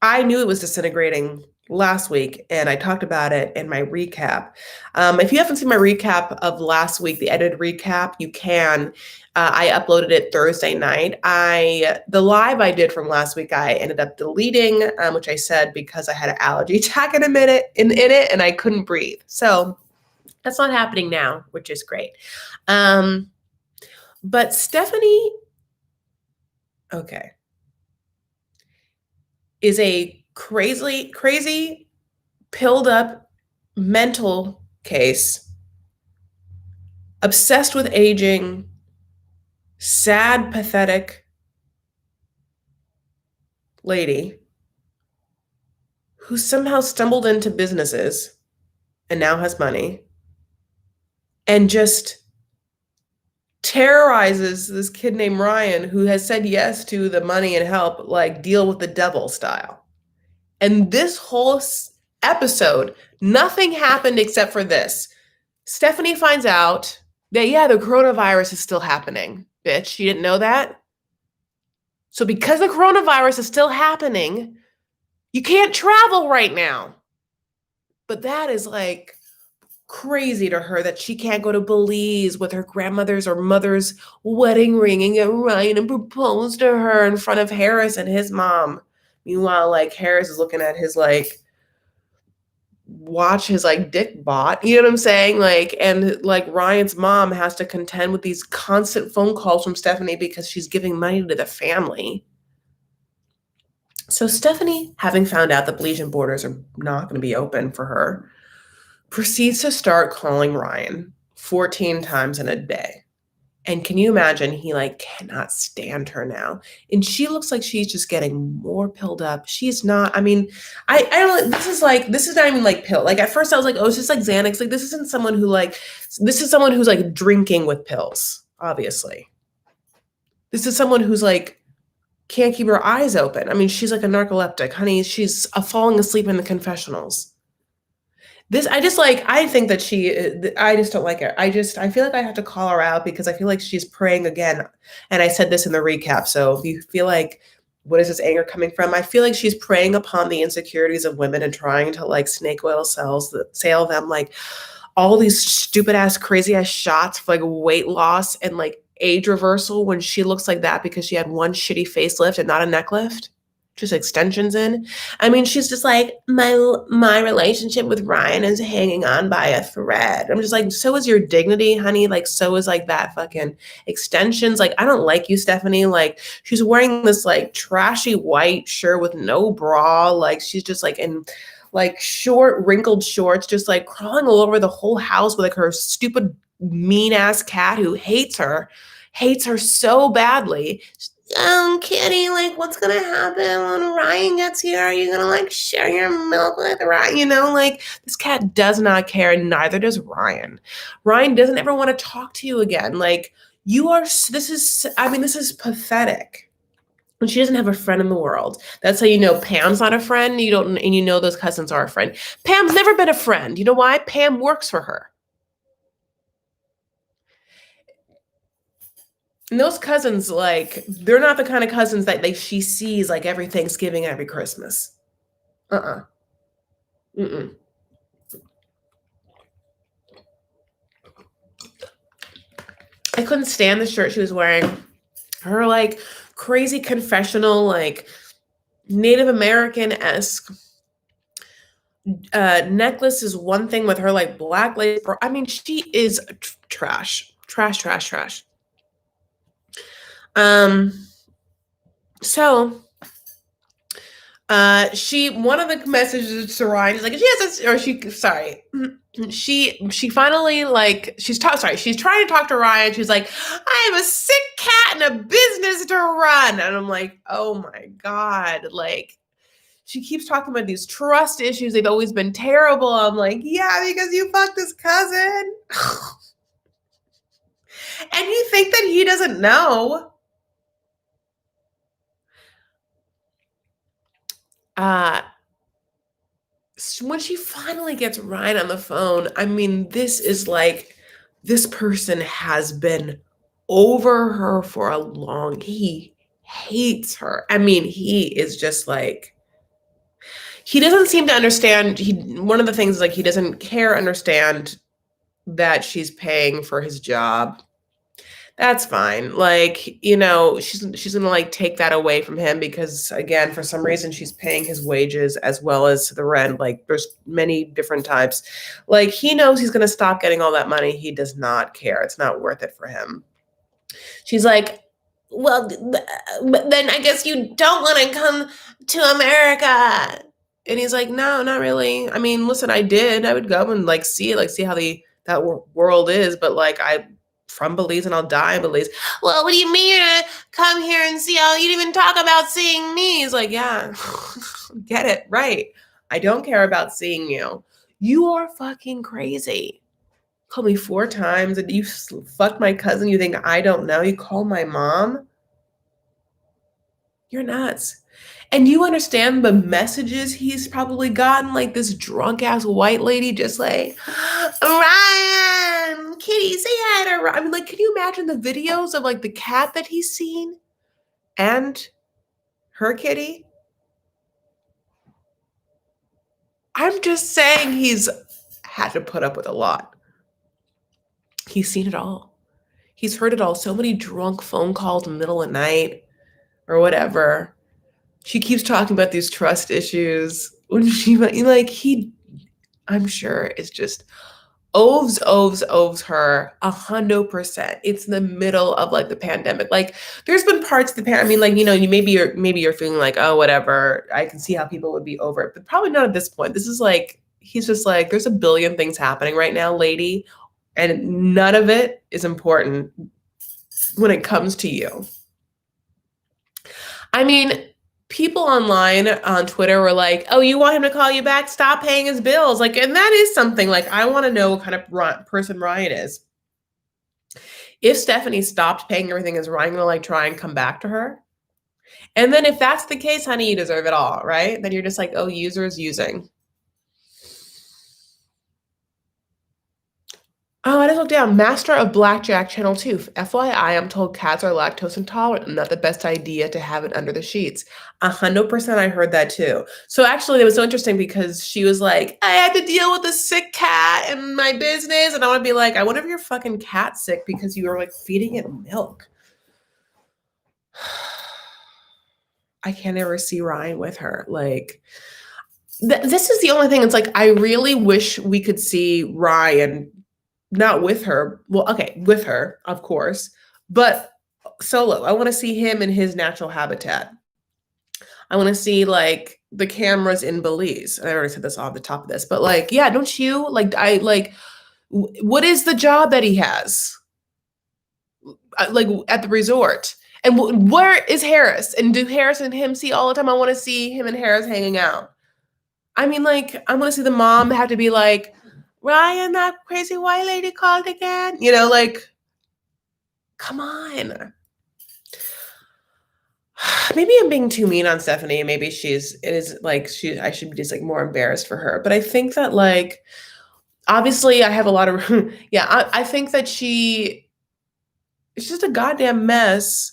I knew it was disintegrating last week, and I talked about it in my recap. If you haven't seen my recap of last week, the edited recap, you can. I uploaded it Thursday night. The live I did from last week, I ended up deleting, which I said because I had an allergy attack in it, and I couldn't breathe. So that's not happening now, which is great. But Stephanie, okay, is a crazy, pilled up mental case, obsessed with aging, sad, pathetic, lady who somehow stumbled into businesses and now has money and just terrorizes this kid named Ryan who has said yes to the money and help, like deal with the devil style. And this whole episode, nothing happened except for this. Stephanie finds out that, yeah, the coronavirus is still happening. Bitch, you didn't know that? So because the coronavirus is still happening, you can't travel right now. But that is like crazy to her that she can't go to Belize with her grandmother's or mother's wedding ring and get Ryan and propose to her in front of Harris and his mom. Meanwhile, like Harris is looking at his like watch his like dick bot, you know what I'm saying? Like, and like Ryan's mom has to contend with these constant phone calls from Stephanie because she's giving money to the family. So Stephanie, having found out the Belizean borders are not going to be open for her, proceeds to start calling Ryan 14 times in a day. And can you imagine, he like cannot stand her now. And she looks like she's just getting more pilled up. She's not, I mean, I don't, this is not even like pill. Like at first I was like, oh, it's just like Xanax. Like this isn't someone who like, this is someone who's like drinking with pills, obviously. This is someone who's like, can't keep her eyes open. I mean, she's like a narcoleptic, honey. She's falling asleep in the confessionals. I think that I just don't like her. I feel like I have to call her out because I feel like she's preying again. And I said this in the recap. So if you feel like, what is this anger coming from? I feel like she's preying upon the insecurities of women and trying to like snake oil sale them like all these stupid ass, crazy ass shots for like weight loss and like age reversal when she looks like that because she had one shitty facelift and not a neck lift. Just extensions in. I mean, she's just like, my relationship with Ryan is hanging on by a thread. I'm just like, so is your dignity, honey. Like, so is like that fucking extensions. Like, I don't like you, Stephanie. Like, she's wearing this like trashy white shirt with no bra. Like, she's just like in like short, wrinkled shorts, just like crawling all over the whole house with like her stupid, mean ass cat who hates her so badly. Kitty, like, what's gonna happen when Ryan gets here? Are you gonna like share your milk with Ryan? You know, like this cat does not care, and neither does Ryan. Ryan doesn't ever want to talk to you again. Like, this is pathetic. And she doesn't have a friend in the world. That's how you know Pam's not a friend. And you know those cousins are a friend. Pam's never been a friend. You know why? Pam works for her. And those cousins, like, they're not the kind of cousins that like she sees like every Thanksgiving, every Christmas. Mm-mm. I couldn't stand the shirt she was wearing. Her like crazy confessional, like Native American-esque necklace is one thing with her like black lace. I mean, she is trash. So one of the messages to Ryan is like, she finally like, she's trying to talk to Ryan. She's like, I have a sick cat and a business to run. And I'm like, oh my God. Like, she keeps talking about these trust issues. They've always been terrible. I'm like, yeah, because you fucked his cousin. And you think that he doesn't know. When she finally gets Ryan on the phone, I mean, this person has been over her for a long, he hates her. I mean, he is just like, he doesn't seem to understand. One of the things is like, he doesn't understand that she's paying for his job. That's fine. Like, you know, she's gonna like take that away from him because again, for some reason she's paying his wages as well as the rent. Like there's many different types. Like he knows he's gonna stop getting all that money. He does not care. It's not worth it for him. She's like, well, but then I guess you don't want to come to America. And he's like, no, not really. I mean, listen, I would go and like see how that world is, but like from Belize and I'll die in Belize. Well, what do you mean you're gonna come here and see how you didn't even talk about seeing me? He's like, yeah, get it, right. I don't care about seeing you. You are fucking crazy. Call me 4 times and you fucked my cousin. You think I don't know? You call my mom? You're nuts. And you understand the messages he's probably gotten, like this drunk ass white lady just like, Ryan, kitty, say hi to Ryan. I mean, like, can you imagine the videos of like the cat that he's seen and her kitty? I'm just saying he's had to put up with a lot. He's seen it all. He's heard it all. So many drunk phone calls in the middle of the night or whatever. She keeps talking about these trust issues. When she like he, I'm sure is just oves her 100%. It's in the middle of like the pandemic. Like there's been parts of the pandemic. I mean, like, you know, maybe you're feeling like, oh, whatever. I can see how people would be over it, but probably not at this point. This is like, he's just like, there's a billion things happening right now, lady, and none of it is important when it comes to you. I mean, people online on Twitter were like, oh, you want him to call you back? Stop paying his bills. Like, and that is something like, I want to know what kind of person Ryan is. If Stephanie stopped paying everything, is Ryan going to like try and come back to her? And then if that's the case, honey, you deserve it all, right? Then you're just like, oh, users using. Oh, I just looked down. Master of Blackjack Channel 2. FYI, I'm told cats are lactose intolerant and not the best idea to have it under the sheets. 100% I heard that too. So actually, it was so interesting because she was like, I had to deal with a sick cat in my business. And I want to be like, I wonder if your fucking cat's sick because you were like feeding it milk. I can't ever see Ryan with her. Like, this is the only thing. It's like, I really wish we could see Ryan not with her. Well, okay, with her, of course, but solo. I want to see him in his natural habitat. I want to see like the cameras in Belize. I already said this off the top of this, but like, yeah, don't you like? What is the job that he has? Like at the resort, and where is Harris? And do Harris and him see all the time? I want to see him and Harris hanging out. I mean, like, I want to see the mom have to be like, Ryan, that crazy white lady called again. You know, like, come on. Maybe I'm being too mean on Stephanie. Maybe I should be just like more embarrassed for her. But I think that like, obviously I have a lot of, yeah, I think that it's just a goddamn mess.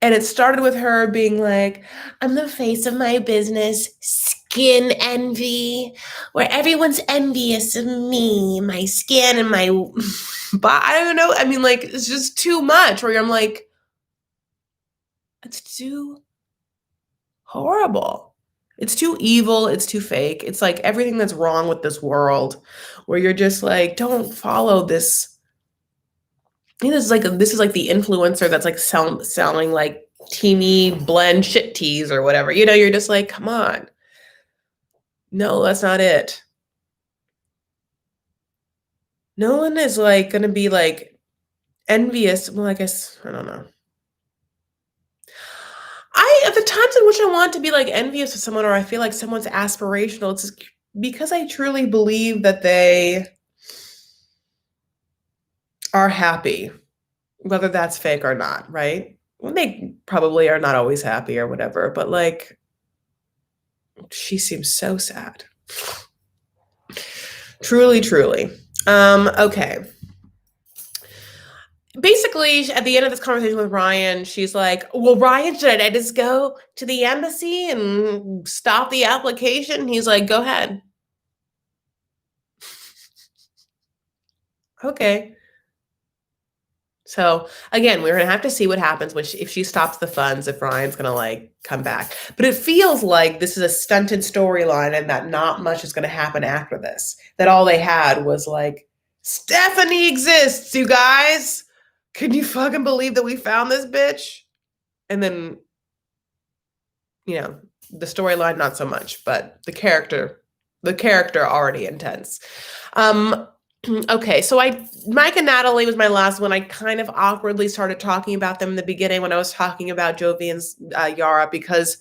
And it started with her being like, I'm the face of my business, skin envy, where everyone's envious of me, my skin and my body. I don't know. I mean, like, it's just too much where I'm like, it's too horrible. It's too evil. It's too fake. It's like everything that's wrong with this world where you're just like, don't follow this. I think this is like the influencer that's like selling like teeny blend shit teas or whatever. You know, you're just like, come on. No, that's not it. No one is like gonna be like envious. Well, I guess I don't know. At the times in which I want to be like envious of someone or I feel like someone's aspirational, it's just because I truly believe that they are happy, whether that's fake or not, right? Well, they probably are not always happy or whatever, but like, she seems so sad. Truly, truly. Okay. Basically, at the end of this conversation with Ryan, she's like, well, Ryan, should I just go to the embassy and stop the application? He's like, go ahead. Okay. So again, we're gonna have to see what happens if she stops the funds, if Ryan's gonna like come back. But it feels like this is a stunted storyline and that not much is gonna happen after this. That all they had was like, Stephanie exists, you guys. Can you fucking believe that we found this bitch? And then, you know, the storyline not so much, but the character already intense. Okay, so Mike and Natalie was my last one. I kind of awkwardly started talking about them in the beginning when I was talking about Jovi and Yara because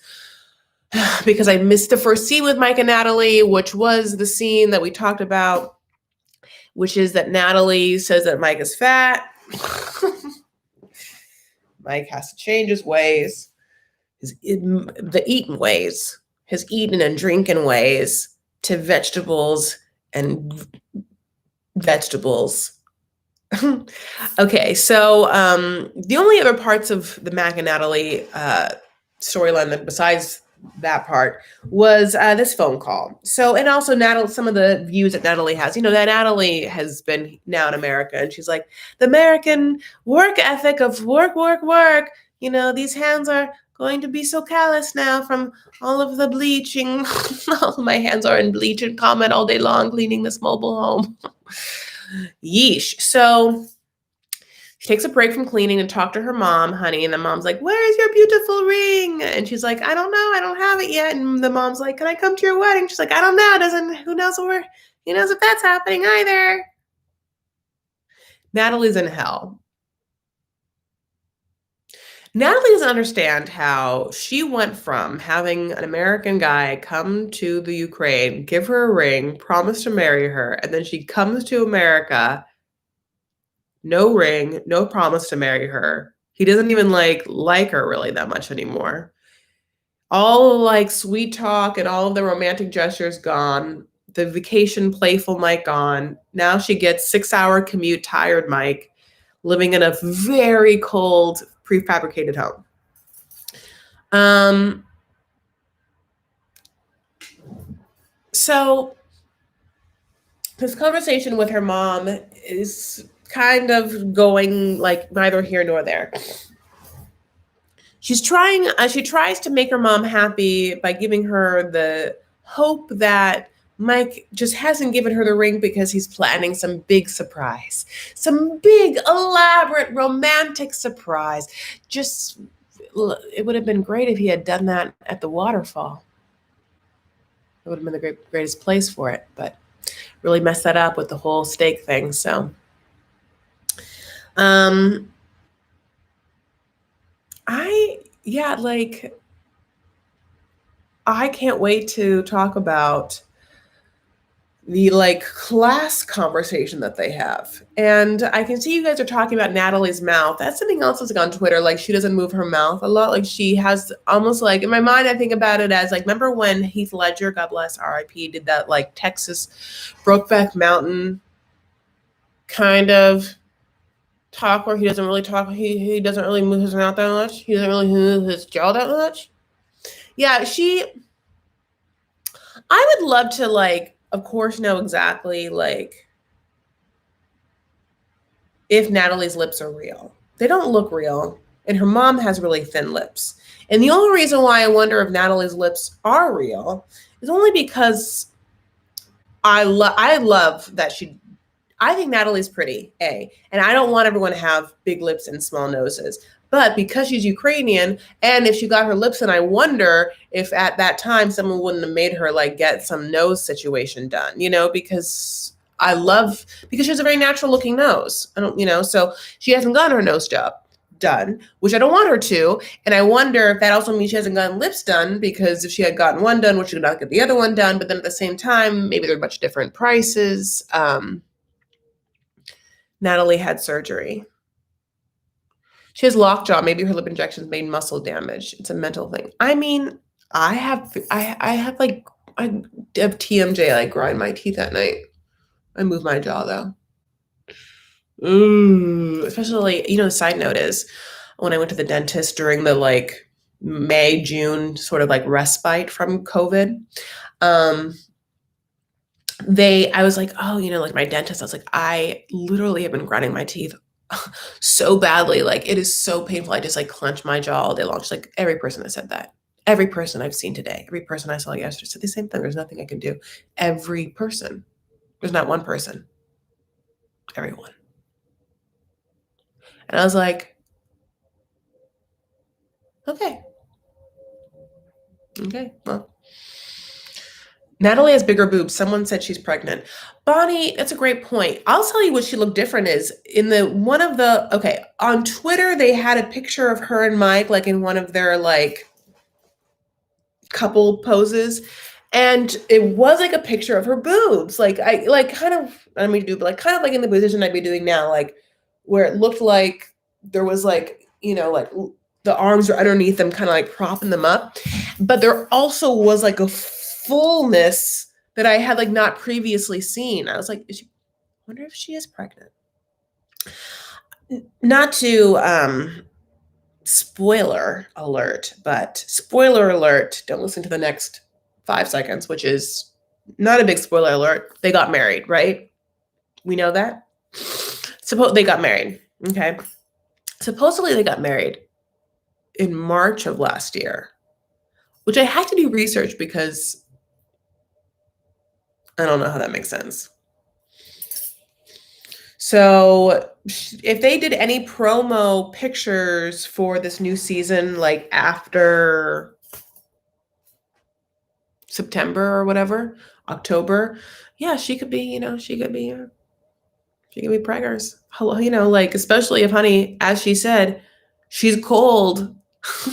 I missed the first scene with Mike and Natalie, which was the scene that we talked about, which is that Natalie says that Mike is fat. Mike has to change his ways, the eating ways, his eating and drinking ways to vegetables and vegetables. Okay, so the only other parts of the Mac and Natalie storyline that besides that part was this phone call. So, and also Natalie, some of the views that Natalie has, that Natalie has been now in America, and she's like, the American work ethic of work, work, work. These hands are going to be so callous now from all of the bleaching. All my hands are in bleach and comment all day long cleaning this mobile home. Yeesh. So she takes a break from cleaning and talk to her mom, honey. And the mom's like, where's your beautiful ring? And she's like, I don't know. I don't have it yet. And the mom's like, can I come to your wedding? She's like, I don't know. Who knows if that's happening either. Natalie's in hell. Natalie doesn't understand how she went from having an American guy come to the Ukraine, give her a ring, promise to marry her, and then she comes to America, no ring, no promise to marry her. He doesn't even like her really that much anymore. All like sweet talk and all of the romantic gestures gone. The vacation playful Mike gone. Now she gets 6-hour commute tired Mike living in a very cold prefabricated home. So this conversation with her mom is kind of going like neither here nor there. She tries to make her mom happy by giving her the hope that Mike just hasn't given her the ring because he's planning some big surprise, some big, elaborate, romantic surprise. It would have been great if he had done that at the waterfall. It would have been the greatest place for it, but really messed that up with the whole steak thing. So, I can't wait to talk about the class conversation that they have. And I can see you guys are talking about Natalie's mouth. That's something else that's on Twitter. Like she doesn't move her mouth a lot. Like she has almost like, in my mind, I think about it as like, remember when Heath Ledger, God bless RIP, did that like Texas Brokeback Mountain kind of talk where he doesn't really talk. He doesn't really move his mouth that much. He doesn't really move his jaw that much. Yeah, I would love to of course, know exactly if Natalie's lips are real. They don't look real, and her mom has really thin lips. And the only reason why I wonder if Natalie's lips are real is only because I love that I think Natalie's pretty, A, and I don't want everyone to have big lips and small noses. But because she's Ukrainian, and if she got her lips in, I wonder if at that time someone wouldn't have made her get some nose situation done, because she has a very natural looking nose. So she hasn't gotten her nose job done, which I don't want her to. And I wonder if that also means she hasn't gotten lips done, because if she had gotten one done, would she not get the other one done? But then at the same time, maybe they're much different prices. Natalie had surgery. She has lockjaw. Maybe her lip injections made muscle damage. It's a mental thing. I mean, I have TMJ, grind my teeth at night. I move my jaw though. Especially, side note is when I went to the dentist during the May, June sort of respite from COVID, I was like, oh, my dentist, I was like, I literally have been grinding my teeth so badly. It is so painful. I just clench my jaw all day long. She's like, every person that said that, every person I've seen today, every person I saw yesterday said the same thing. There's nothing I can do. Every person. There's not one person. Everyone. And I was like, okay, well, Natalie has bigger boobs. Someone said she's pregnant. Bonnie, that's a great point. I'll tell you what she looked different is in on Twitter, they had a picture of her and Mike, like in one of their like couple poses. And it was like a picture of her boobs. Like I like kind of, I don't mean to do, but like kind of like in the position I'd be doing now, like where it looked like there was like, like the arms are underneath them, kind of like propping them up. But there also was like a fullness that I had like not previously seen. I was like, wonder if she is pregnant. Not to spoiler alert, but spoiler alert, don't listen to the next 5 seconds, which is not a big spoiler alert. They got married, right? We know that. They got married. Okay. Supposedly they got married in March of last year, which I had to do research because I don't know how that makes sense. So if they did any promo pictures for this new season, like after September or whatever, October, yeah, she could be preggers. Like, especially if, honey, as she said, she's cold.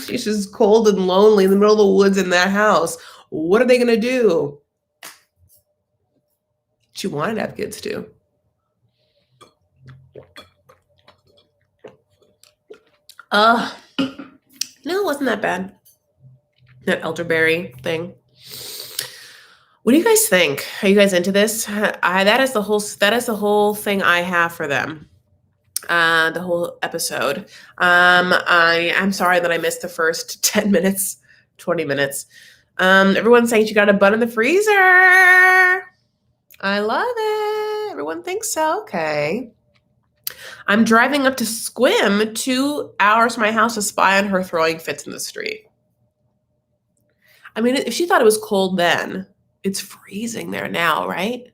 She's just cold and lonely in the middle of the woods in that house. What are they going to do? She wanted to have kids too. No, it wasn't that bad. That elderberry thing. What do you guys think? Are you guys into this? That is the whole thing I have for them. The whole episode. I'm sorry that I missed the first 10 minutes, 20 minutes. Everyone's saying she got a bun in the freezer. I love it. Everyone thinks so. Okay. I'm driving up to Squim 2 hours from my house to spy on her throwing fits in the street. I mean, if she thought it was cold then, it's freezing there now, right?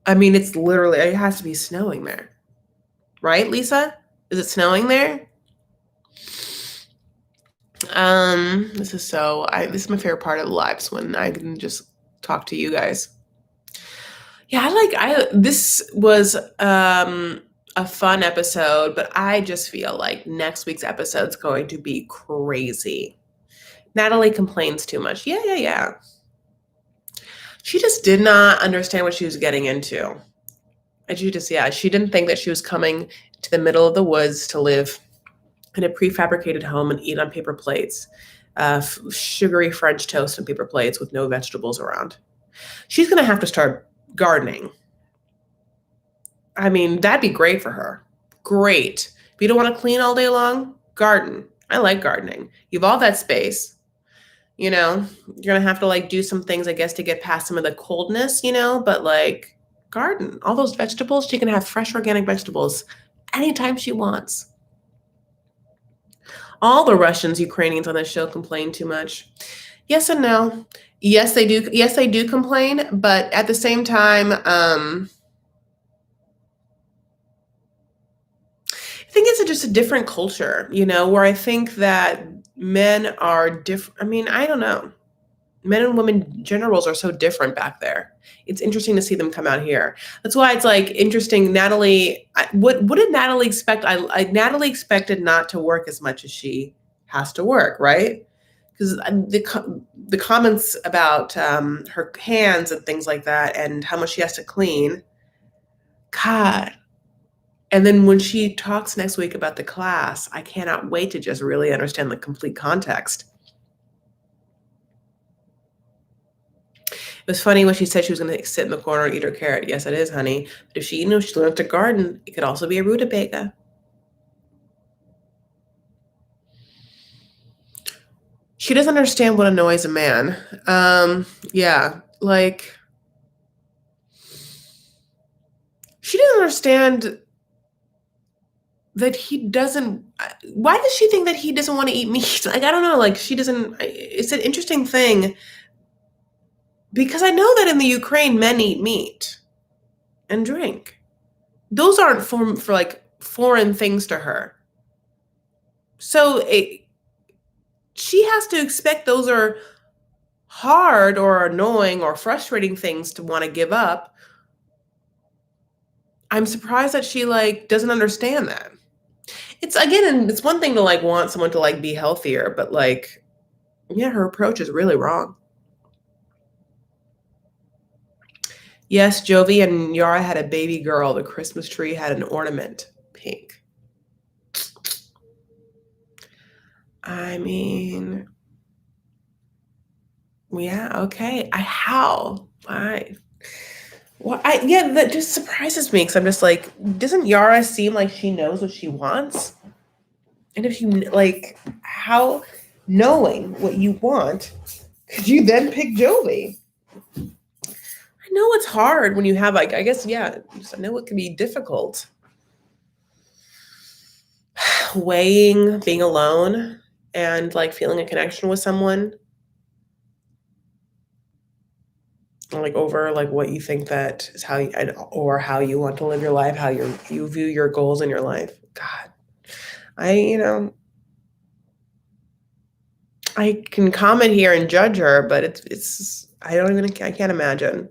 I mean, it has to be snowing there. Right, Lisa? Is it snowing there? This is my favorite part of the lives, when I can just talk to you guys. Yeah, this was a fun episode, but I just feel like next week's episode is going to be crazy. Natalie complains too much. Yeah. She just did not understand what she was getting into. And she didn't think that she was coming to the middle of the woods to live in a prefabricated home and eat on paper plates, sugary French toast on paper plates with no vegetables around. She's going to have to start gardening. I mean, that'd be great for her. Great. If you don't want to clean all day long, garden. I like gardening. You have all that space. You're going to have to like do some things, I guess, to get past some of the coldness, but like garden. All those vegetables, she can have fresh organic vegetables anytime she wants. All the Russians, Ukrainians on this show complain too much. Yes and no. Yes, they do. Yes, they do complain, but at the same time, I think it's just a different culture, where I think that men are different. I mean, I don't know. Men and women generals are so different back there. It's interesting to see them come out here. That's why it's like interesting. Natalie, what did Natalie expect? Natalie expected not to work as much as she has to work, right? Because the comments about her hands and things like that and how much she has to clean, God. And then when she talks next week about the class, I cannot wait to just really understand the complete context. It was funny when she said she was going to sit in the corner and eat her carrot. Yes, it is, honey. But if she learned to garden, it could also be a rutabaga. She doesn't understand what annoys a man. Yeah, like she doesn't understand that he doesn't. Why does she think that he doesn't want to eat meat? Like, I don't know. Like, she doesn't. It's an interesting thing. Because I know that in the Ukraine, men eat meat and drink. Those aren't for like foreign things to her. So she has to expect those are hard or annoying or frustrating things to want to give up, I'm surprised that she like doesn't understand that. It's again, it's one thing to like want someone to like be healthier, but like, yeah, her approach is really wrong. Yes, Jovi and Yara had a baby girl. The Christmas tree had an ornament. Pink. I mean, yeah, okay. How? Why? Well, yeah, that just surprises me because I'm just like, doesn't Yara seem like she knows what she wants? And if you like, how knowing what you want, could you then pick Jovi? I know it's hard when you have like, I guess, yeah, I know it can be difficult. Weighing being alone and like feeling a connection with someone, like over like what you think that is how you, or how you want to live your life, how you view your goals in your life. God, I can comment here and judge her, but I can't imagine.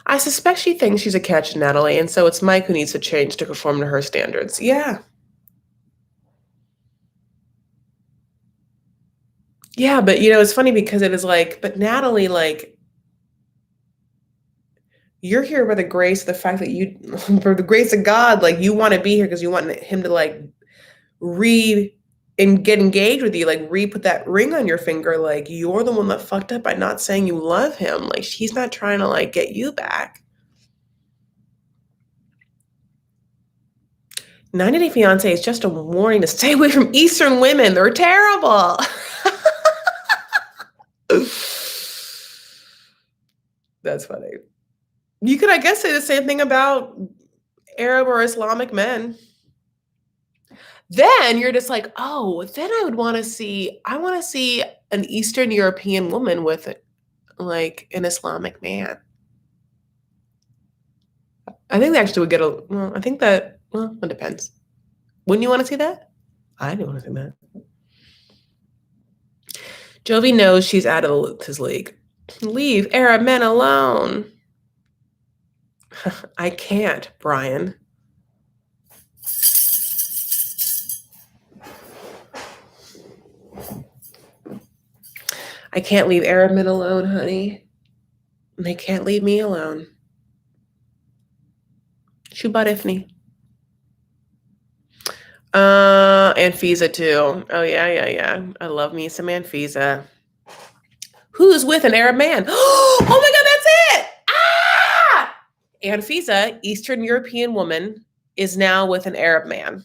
I suspect she thinks she's a catch, Natalie, and so it's Mike who needs to change to conform to her standards. Yeah. Yeah, but it's funny because it is like, but Natalie, like, you're here by the grace, the fact that you, for the grace of God, like, you want to be here because you want him to, like, and get engaged with you, like, put that ring on your finger. Like, you're the one that fucked up by not saying you love him. Like, he's not trying to, like, get you back. 90 Day Fiancé is just a warning to stay away from Eastern women. They're terrible. That's funny. You could, I guess, say the same thing about Arab or Islamic men. Then you're just like, oh, then I want to see an Eastern European woman with like an Islamic man. I think they actually would I think that, well, it depends. Wouldn't you want to see that? I do want to see that. Jovi knows she's out of his league. Leave Arab men alone. I can't, Brian. I can't leave Arab men alone, honey. They can't leave me alone. Shubarifni. Anfisa too. Oh yeah. I love me some Anfisa. Who's with an Arab man? Oh my God, that's it! Ah! Anfisa, Eastern European woman, is now with an Arab man.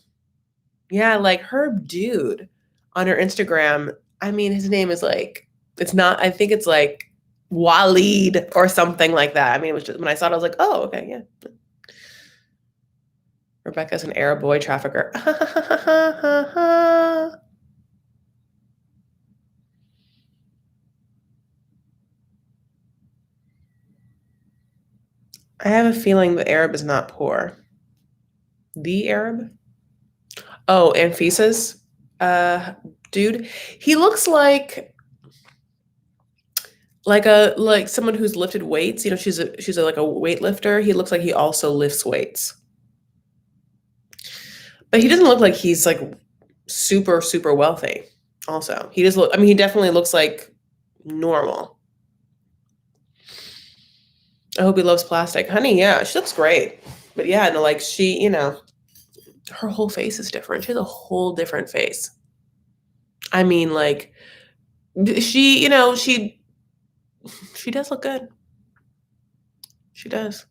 Yeah, like her dude on her Instagram. I mean, his name is like, it's not, I think it's like Walid or something like that. I mean, it was just, when I saw it, I was like, oh, okay, yeah. Rebecca's an Arab boy trafficker. I have a feeling the Arab is not poor. The Arab? Oh, Anfisa's dude. He looks like someone who's lifted weights. She's like a weightlifter. He looks like he also lifts weights. But he doesn't look like he's like super, super wealthy. Also, he definitely looks like normal. I hope he loves plastic. Honey, yeah, she looks great. But yeah, no, like she, her whole face is different. She has a whole different face. I mean, like, she does look good. She does.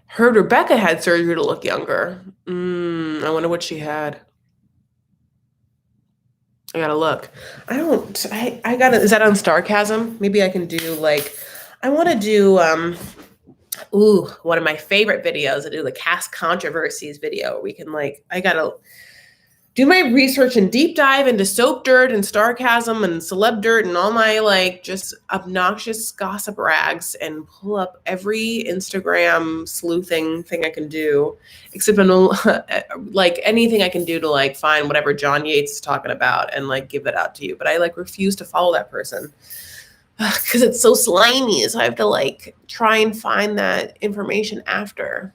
Heard Rebecca had surgery to look younger. I wonder what she had. I gotta look. Is that on Starcasm? Maybe I can do I want to do, one of my favorite videos. I do the cast controversies video. We can do my research and deep dive into soap dirt and sarcasm and celeb dirt and all my like just obnoxious gossip rags and pull up every Instagram sleuthing thing I can do, except like anything I can do to like find whatever John Yates is talking about and like give it out to you. But I like refuse to follow that person because it's so slimy. So I have to like try and find that information after.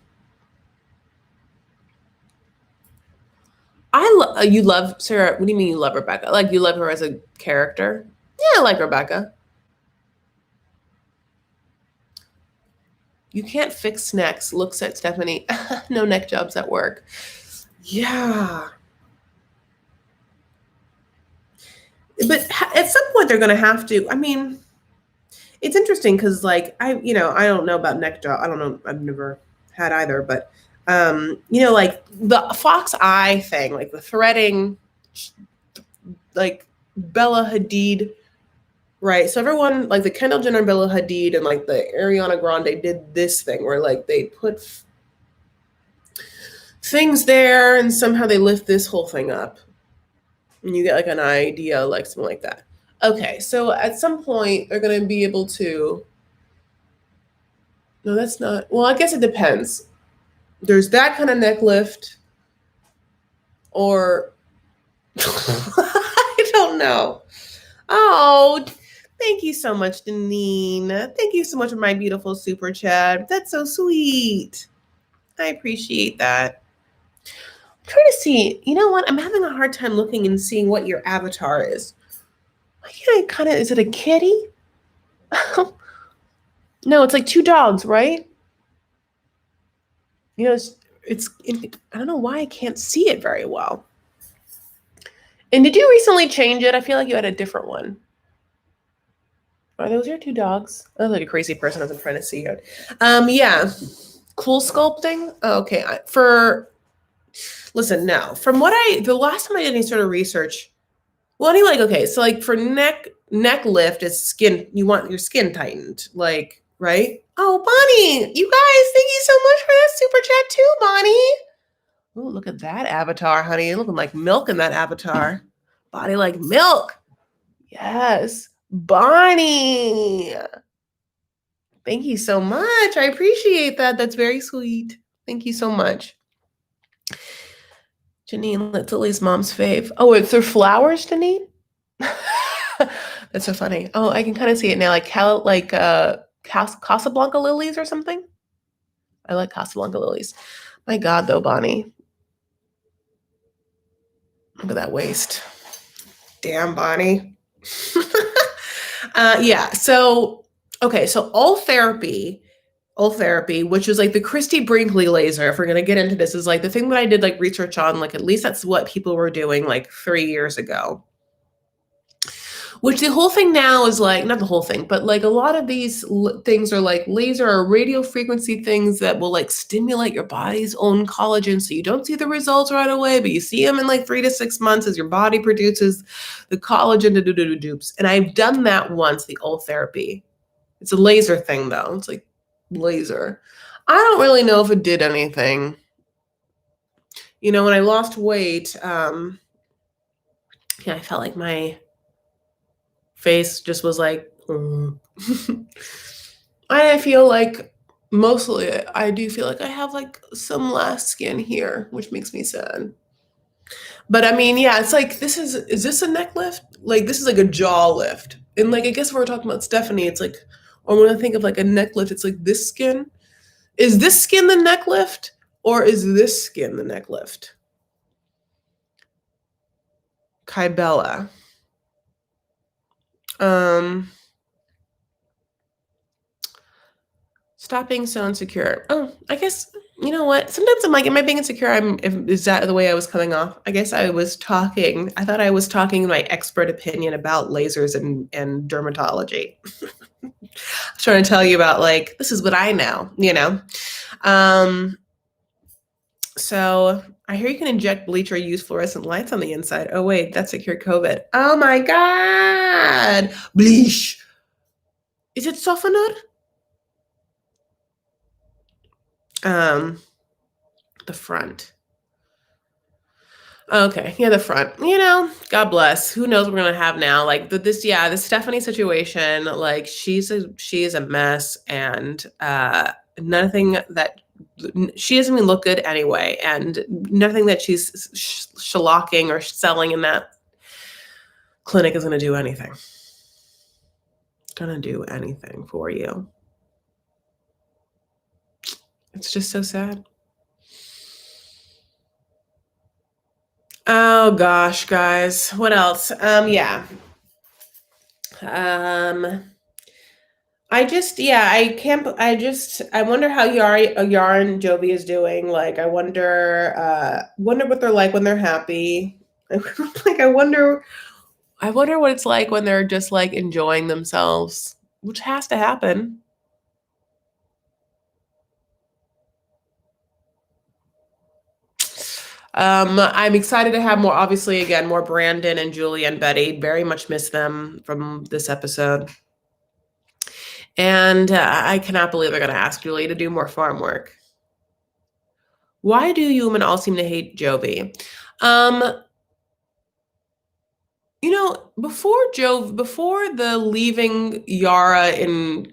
You love Sarah. What do you mean you love Rebecca? Like you love her as a character? Yeah, I like Rebecca. You can't fix necks. Looks at Stephanie. No neck jobs at work. Yeah. But at some point they're going to have to. I mean, it's interesting because like I don't know about neck job. I don't know. I've never had either, but like the fox eye thing, like the threading, like Bella Hadid. Right. So everyone, like the Kendall Jenner, Bella Hadid, and like the Ariana Grande did this thing where like they put things there and somehow they lift this whole thing up. And you get like an idea, like something like that. Okay. So at some point they're going to be able to. No, that's not. Well, I guess it depends. There's that kind of neck lift or I don't know. Oh, thank you so much, Deneen. Thank you so much for my beautiful super chat. That's so sweet. I appreciate that. I'm trying to see. You know what? I'm having a hard time looking and seeing what your avatar is. Why can't I kind of? Is it a kitty? No, it's like two dogs, right? You know, I don't know why I can't see it very well. And did you recently change it? I feel like you had a different one. Are those your two dogs? I look like a crazy person as I'm trying to see it. Yeah. Cool sculpting. Okay. Listen, no. From the last time I did any sort of research, well, anyway, like, okay, so like for neck lift is skin, you want your skin tightened, like, right? Oh, Bonnie, you guys, thank you so much for that super chat too, Bonnie. Oh, look at that avatar, honey. You're looking like milk in that avatar. Body like milk. Yes. Bonnie. Thank you so much. I appreciate that. That's very sweet. Thank you so much. Janine, that's Lily's mom's fave. Oh, it's their flowers, Janine? That's so funny. Oh, I can kind of see it now, like Casablanca lilies or something. I like Casablanca lilies. My God, though, Bonnie. Look at that waist. Damn, Bonnie. Yeah. So, okay. So all therapy, which is like the Christy Brinkley laser, if we're going to get into this, is like the thing that I did like research on, like at least that's what people were doing like 3 years ago. Which the whole thing now is like, not the whole thing, but like a lot of these things are like laser or radio frequency things that will like stimulate your body's own collagen. So you don't see the results right away, but you see them in like 3 to 6 months as your body produces the collagen to dupes. And I've done that once, the old therapy. It's a laser thing though. It's like laser. I don't really know if it did anything. You know, when I lost weight, yeah, I felt like my face just was like, I feel like mostly I do feel like I have like some last skin here, which makes me sad. But I mean, yeah, it's like is this a neck lift? Like this is like a jaw lift. And like I guess if we're talking about Stephanie, it's like, or when I think of like a neck lift, it's like this skin. Is this skin the neck lift? Or is this skin the neck lift? Kybella. Stop being so insecure. Oh, I guess, you know what? Sometimes I'm like, am I being insecure? Is that the way I was coming off? I guess I thought I was talking my expert opinion about lasers and dermatology. I was trying to tell you about like, this is what I know, you know? So I hear you can inject bleach or use fluorescent lights on the inside. Oh, wait, that's to cure COVID. Oh my God. Bleach. Is it softener? The front. Okay, yeah, the front. God bless. Who knows what we're gonna have now? Like the Stephanie situation. Like she is a mess, and nothing that she doesn't even look good anyway, and nothing that she's shellacking or selling in that clinic is gonna do anything. Gonna do anything for you. It's just so sad. Oh gosh, guys. What else? Yeah. Um, I can't, I wonder how Yara and Jovi is doing. Like, wonder what they're like when they're happy. Like, I wonder what it's like when they're just like enjoying themselves, which has to happen. I'm excited to have more, obviously, again, more Brandon and Julie and Betty. Very much miss them from this episode. And I cannot believe they're going to ask Julie to do more farm work. Why do you women all seem to hate Jovi? Before the leaving Yara in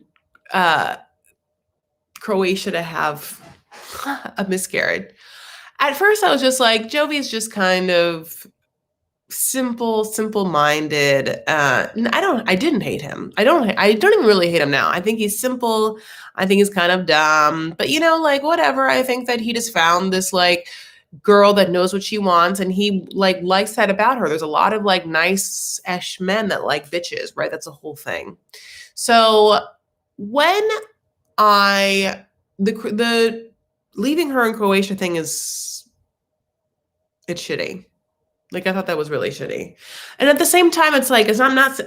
Croatia to have a miscarriage, at first I was just like, Jovi's just kind of simple-minded. I didn't hate him. I don't even really hate him now. I think he's simple. I think he's kind of dumb, but like whatever. I think that he just found this like girl that knows what she wants, and he like likes that about her. There's a lot of like nice-ish men that like bitches, right? That's a whole thing. So when the leaving her in Croatia thing it's shitty. Like, I thought that was really shitty. And at the same time, it's like,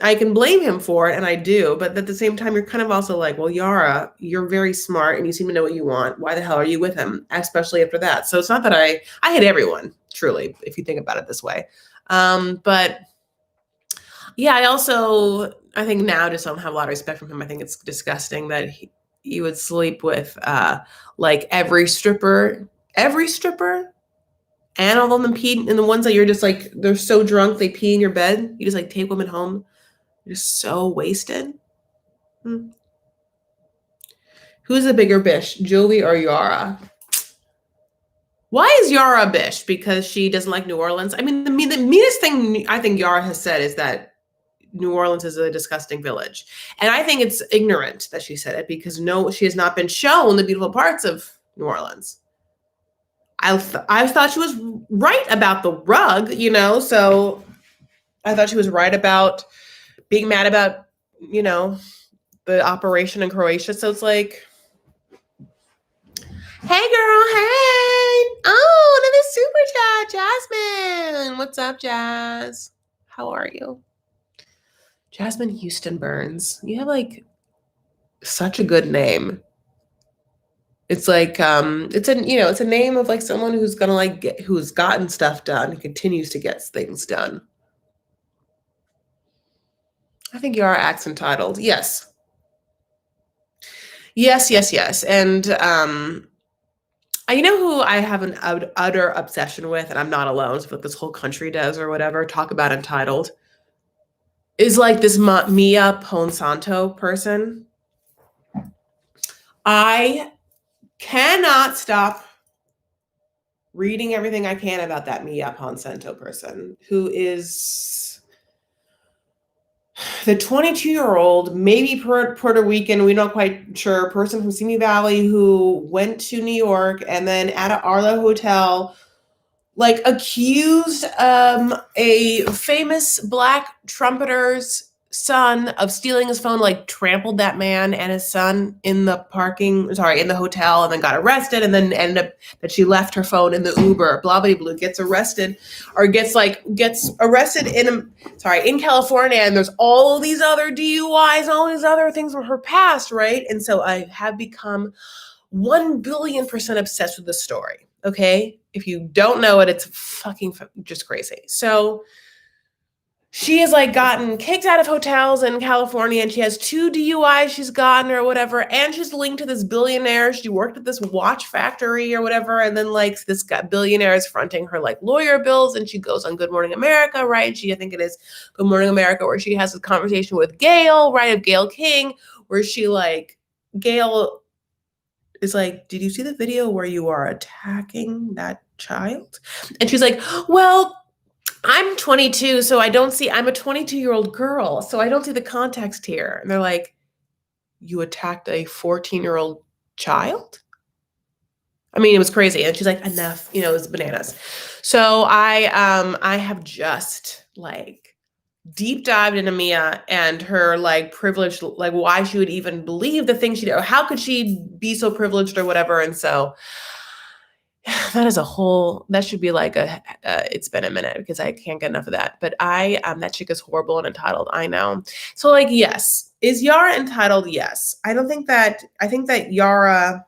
I can blame him for it, and I do, but at the same time, you're kind of also like, well, Yara, you're very smart, and you seem to know what you want. Why the hell are you with him? Especially after that. So it's not that I hate everyone, truly, if you think about it this way. But yeah, I think now just don't have a lot of respect from him. I think it's disgusting that he would sleep with, like every stripper, and all of them pee, and the ones that you're just like, they're so drunk, they pee in your bed. You just like take women home. You're just so wasted. Who's a bigger bish, Jovi or Yara? Why is Yara a bish? Because she doesn't like New Orleans? I mean, the meanest thing I think Yara has said is that New Orleans is a disgusting village. And I think it's ignorant that she said it because she has not been shown the beautiful parts of New Orleans. I thought she was right about the rug, so I thought she was right about being mad about, the operation in Croatia. So it's like, hey girl, hey. Oh, another super chat, Jasmine. What's up, Jazz? How are you? Jasmine Houston Burns. You have like such a good name. It's like it's a name of like someone who's gonna like who's gotten stuff done, continues to get things done. I think Yara acts entitled. Yes. And you know who I have an utter obsession with, and I'm not alone. It's what this whole country does or whatever. Talk about entitled. Is like this Mia Ponsanto person. I cannot stop reading everything I can about that Mia Ponsanto person, who is the 22-year-old, maybe Puerto Rican, we're not quite sure, person from Simi Valley who went to New York and then at an Arlo hotel, like accused a famous black trumpeter's son of stealing his phone, like trampled that man and his son in the hotel, and then got arrested, and then ended up that she left her phone in the Uber, blah blah blah, gets arrested in California, and there's all these other DUIs, all these other things from her past, right? And so I have become 1,000,000,000% obsessed with the story. Okay, if you don't know it, it's fucking just crazy. So she has like gotten kicked out of hotels in California, and she has 2 DUIs she's gotten or whatever, and she's linked to this billionaire. She worked at this watch factory or whatever, and then like this billionaire is fronting her like lawyer bills, and she goes on Good Morning America, right? I think it is Good Morning America, where she has a conversation with Gail, right, of Gail King, where she like Gail is like, did you see the video where you are attacking that child? And she's like, well, I'm 22, so I'm a 22-year-old girl, so I don't see the context here. And they're like, you attacked a 14-year-old child? I mean, it was crazy. And she's like, enough, it was bananas. So I have just like deep dived into Mia and her like privileged, like why she would even believe the thing she did, or how could she be so privileged or whatever. And so that should be like it's been a minute because I can't get enough of that. But that chick is horrible and entitled. I know. So like, yes. Is Yara entitled? Yes. I think that Yara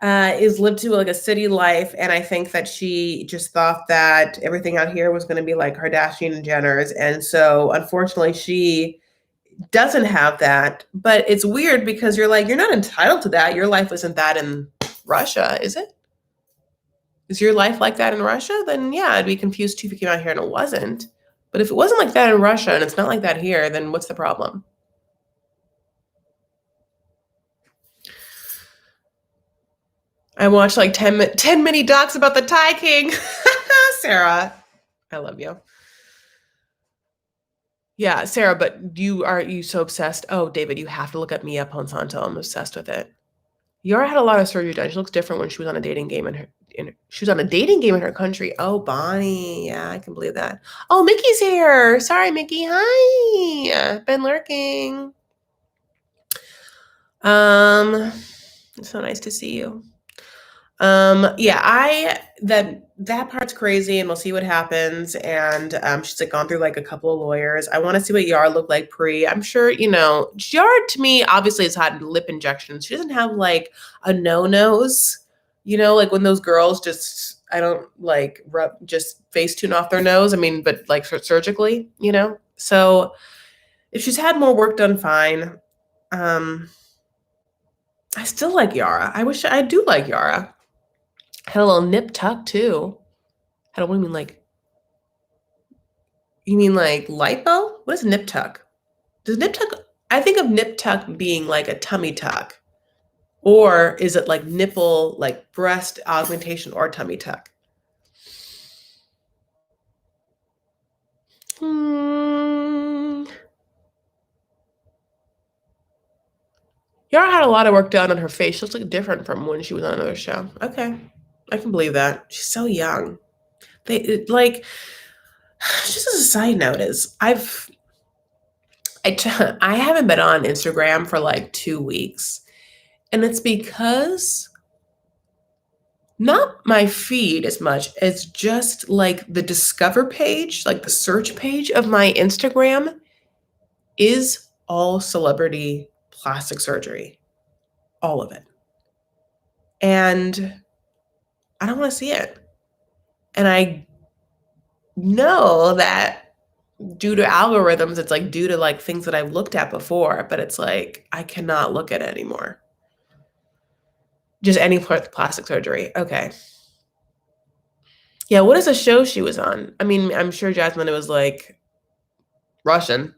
is lived to like a city life. And I think that she just thought that everything out here was going to be like Kardashian and Jenner's. And so unfortunately she doesn't have that. But it's weird because you're like, you're not entitled to that. Your life isn't that in Russia, is it? Is your life like that in Russia? Then yeah, I'd be confused too if you came out here and it wasn't. But if it wasn't like that in Russia and it's not like that here, then what's the problem? I watched like 10 mini docs about the Thai King. Sarah, I love you. Yeah, Sarah, but are you so obsessed? Oh, David, you have to look at Mia Ponsanto. I'm obsessed with it. Yara had a lot of surgery done. She looks different when she was on a dating game she was on a dating game in her country. Oh, Bonnie. Yeah, I can believe that. Oh, Mickey's here. Sorry, Mickey. Hi. Been lurking. It's so nice to see you. Yeah, that part's crazy, and we'll see what happens. And she's like gone through like a couple of lawyers. I want to see what Yara looked like pre. I'm sure, Yara to me obviously has had lip injections. She doesn't have like a no-nose, like when those girls just, I don't like just Facetune off their nose. I mean, but like surgically, So if she's had more work done, fine. I still like Yara. I do like Yara. Had a little nip tuck too. What do you mean, like? You mean like lipo? What is nip tuck? Does nip tuck? I think of nip tuck being like a tummy tuck, or is it like nipple, like breast augmentation or tummy tuck? Yara had a lot of work done on her face. She looks like different from when she was on another show. Okay, I can believe that. She's so young. Just as a side note, I haven't been on Instagram for like 2 weeks, and it's because not my feed as much as just like the discover page, like the search page of my Instagram is all celebrity plastic surgery, all of it. And I don't want to see it. And I know that due to algorithms, it's like due to like things that I've looked at before, but it's like I cannot look at it anymore. Just any plastic surgery. Okay. Yeah, what is the show she was on? I mean, I'm sure, Jasmine, it was like Russian.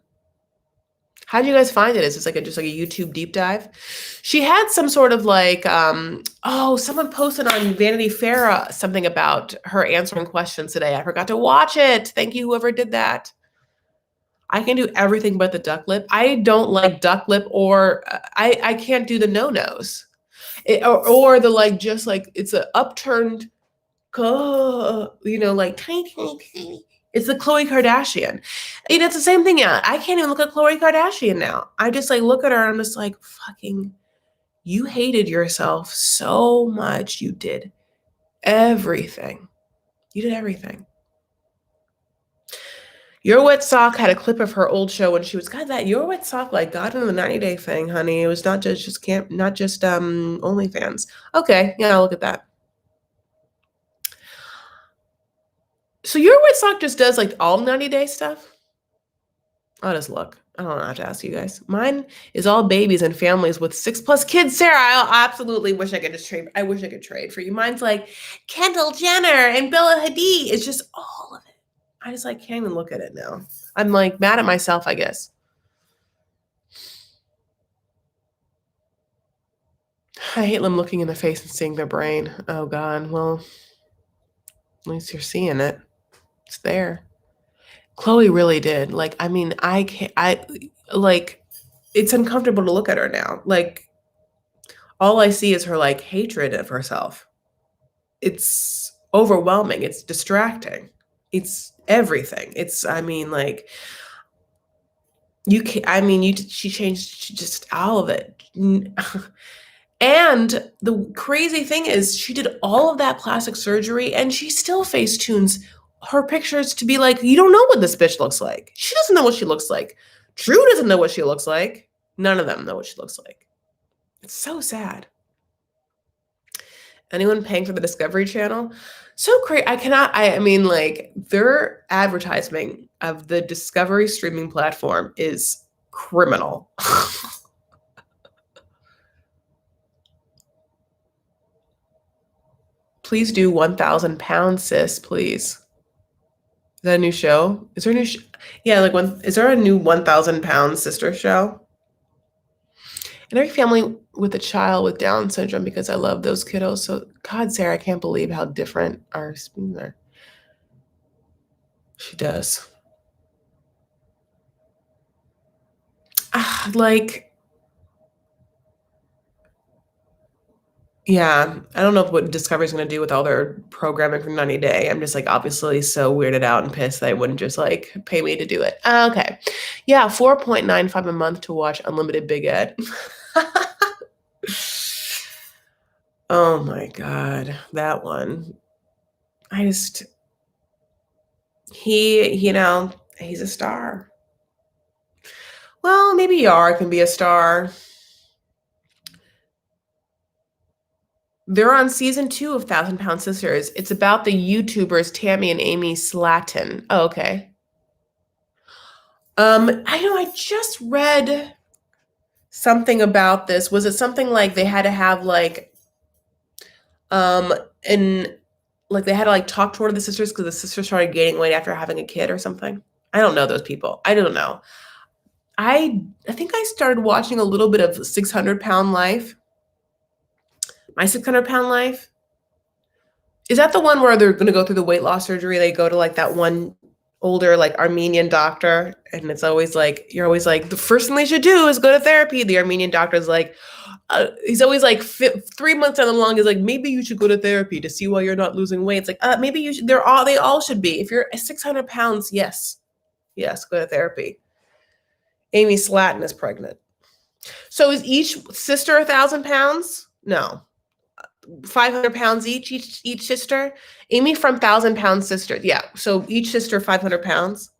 How did you guys find it? Is this like just like a YouTube deep dive? She had some sort of like, someone posted on Vanity Fair something about her answering questions today. I forgot to watch it. Thank you, whoever did that. I can do everything but the duck lip. I don't like duck lip, or I can't do the no-nos. Or the like, just like, it's an upturned, like tiny. It's the Khloe Kardashian. It's the same thing. Yeah, I can't even look at Khloe Kardashian now. I just like look at her and I'm just like, fucking, you hated yourself so much. You did everything. You did everything. Your Wet Sock had a clip of her old show when she was, God, that Your Wet Sock like got into the 90-day thing, honey. It was not just OnlyFans. Okay, yeah, I'll look at that. So your Red Sox just does like all 90-day stuff? I'll just look. I don't have to ask you guys. Mine is all babies and families with 6+ kids. Sarah, I absolutely wish I could just trade. I wish I could trade for you. Mine's like Kendall Jenner and Bella Hadid. It's just all of it. I just like can't even look at it now. I'm like mad at myself, I guess. I hate them looking in the face and seeing their brain. Oh God. Well, at least you're seeing it. It's there. Chloe really did. Like, I mean, I can't. I like. It's uncomfortable to look at her now. Like, all I see is her like hatred of herself. It's overwhelming. It's distracting. It's everything. It's. I mean, like you can. I mean, you. She changed just all of it. And the crazy thing is, she did all of that plastic surgery and she still face tunes her pictures to be like, you don't know what this bitch looks like. She doesn't know what she looks like. Drew doesn't know what she looks like. None of them know what she looks like. It's so sad. Anyone paying for the Discovery Channel? So crazy. I mean, like, their advertisement of the Discovery streaming platform is criminal. Please do 1,000 pounds, sis, please. Is that a new show? Is there a new yeah, like is there a new 1,000 pound sister show? And every family with a child with Down syndrome, because I love those kiddos. So God, Sarah, I can't believe how different our spoons are. She does. Like, yeah, I don't know what Discovery's going to do with all their programming for 90 Day. I'm just like obviously so weirded out and pissed that they wouldn't just like pay me to do it. Okay. Yeah, 4.95 a month to watch unlimited Big Ed. Oh my God, that one. He's a star. Well, maybe Yara can be a star. They're on season 2 of 1,000 Pound Sisters. It's about the YouTubers Tammy and Amy Slatton. Oh, okay. I just read something about this. Was it something like they had to have like and like they had to like talk to one of the sisters because the sister started gaining weight after having a kid or something? I don't know those people. I don't know. I think I started watching a little bit of 600 Pound Life. My 600 Pound Life. Is that the one where they're going to go through the weight loss surgery? They go to like that one older like Armenian doctor, and it's always like you're always like the first thing they should do is go to therapy. The Armenian doctor's like, he's always like 3 months down the line. He's like, maybe you should go to therapy to see why you're not losing weight. It's like, maybe you should. They all should be. If you're 600 pounds, yes, go to therapy. Amy Slatton is pregnant. So is each sister 1,000 pounds? No. 500 pounds each sister. Amy from 1,000 Pound Sisters. Yeah. So each sister 500 pounds.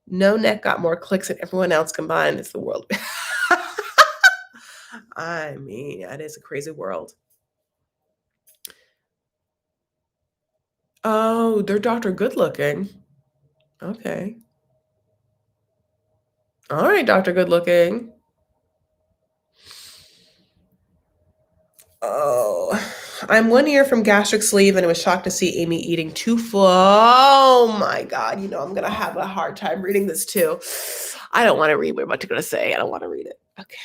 No Neck got more clicks than everyone else combined. It's the world. I mean, it is a crazy world. Oh, they're Dr. Good Looking. Okay. All right, Dr. Good Looking. Oh, I'm 1 year from gastric sleeve and I was shocked to see Amy eating 2 full. Oh my God. I'm going to have a hard time reading this too. I don't want to read what I'm going to say. I don't want to read it. Okay.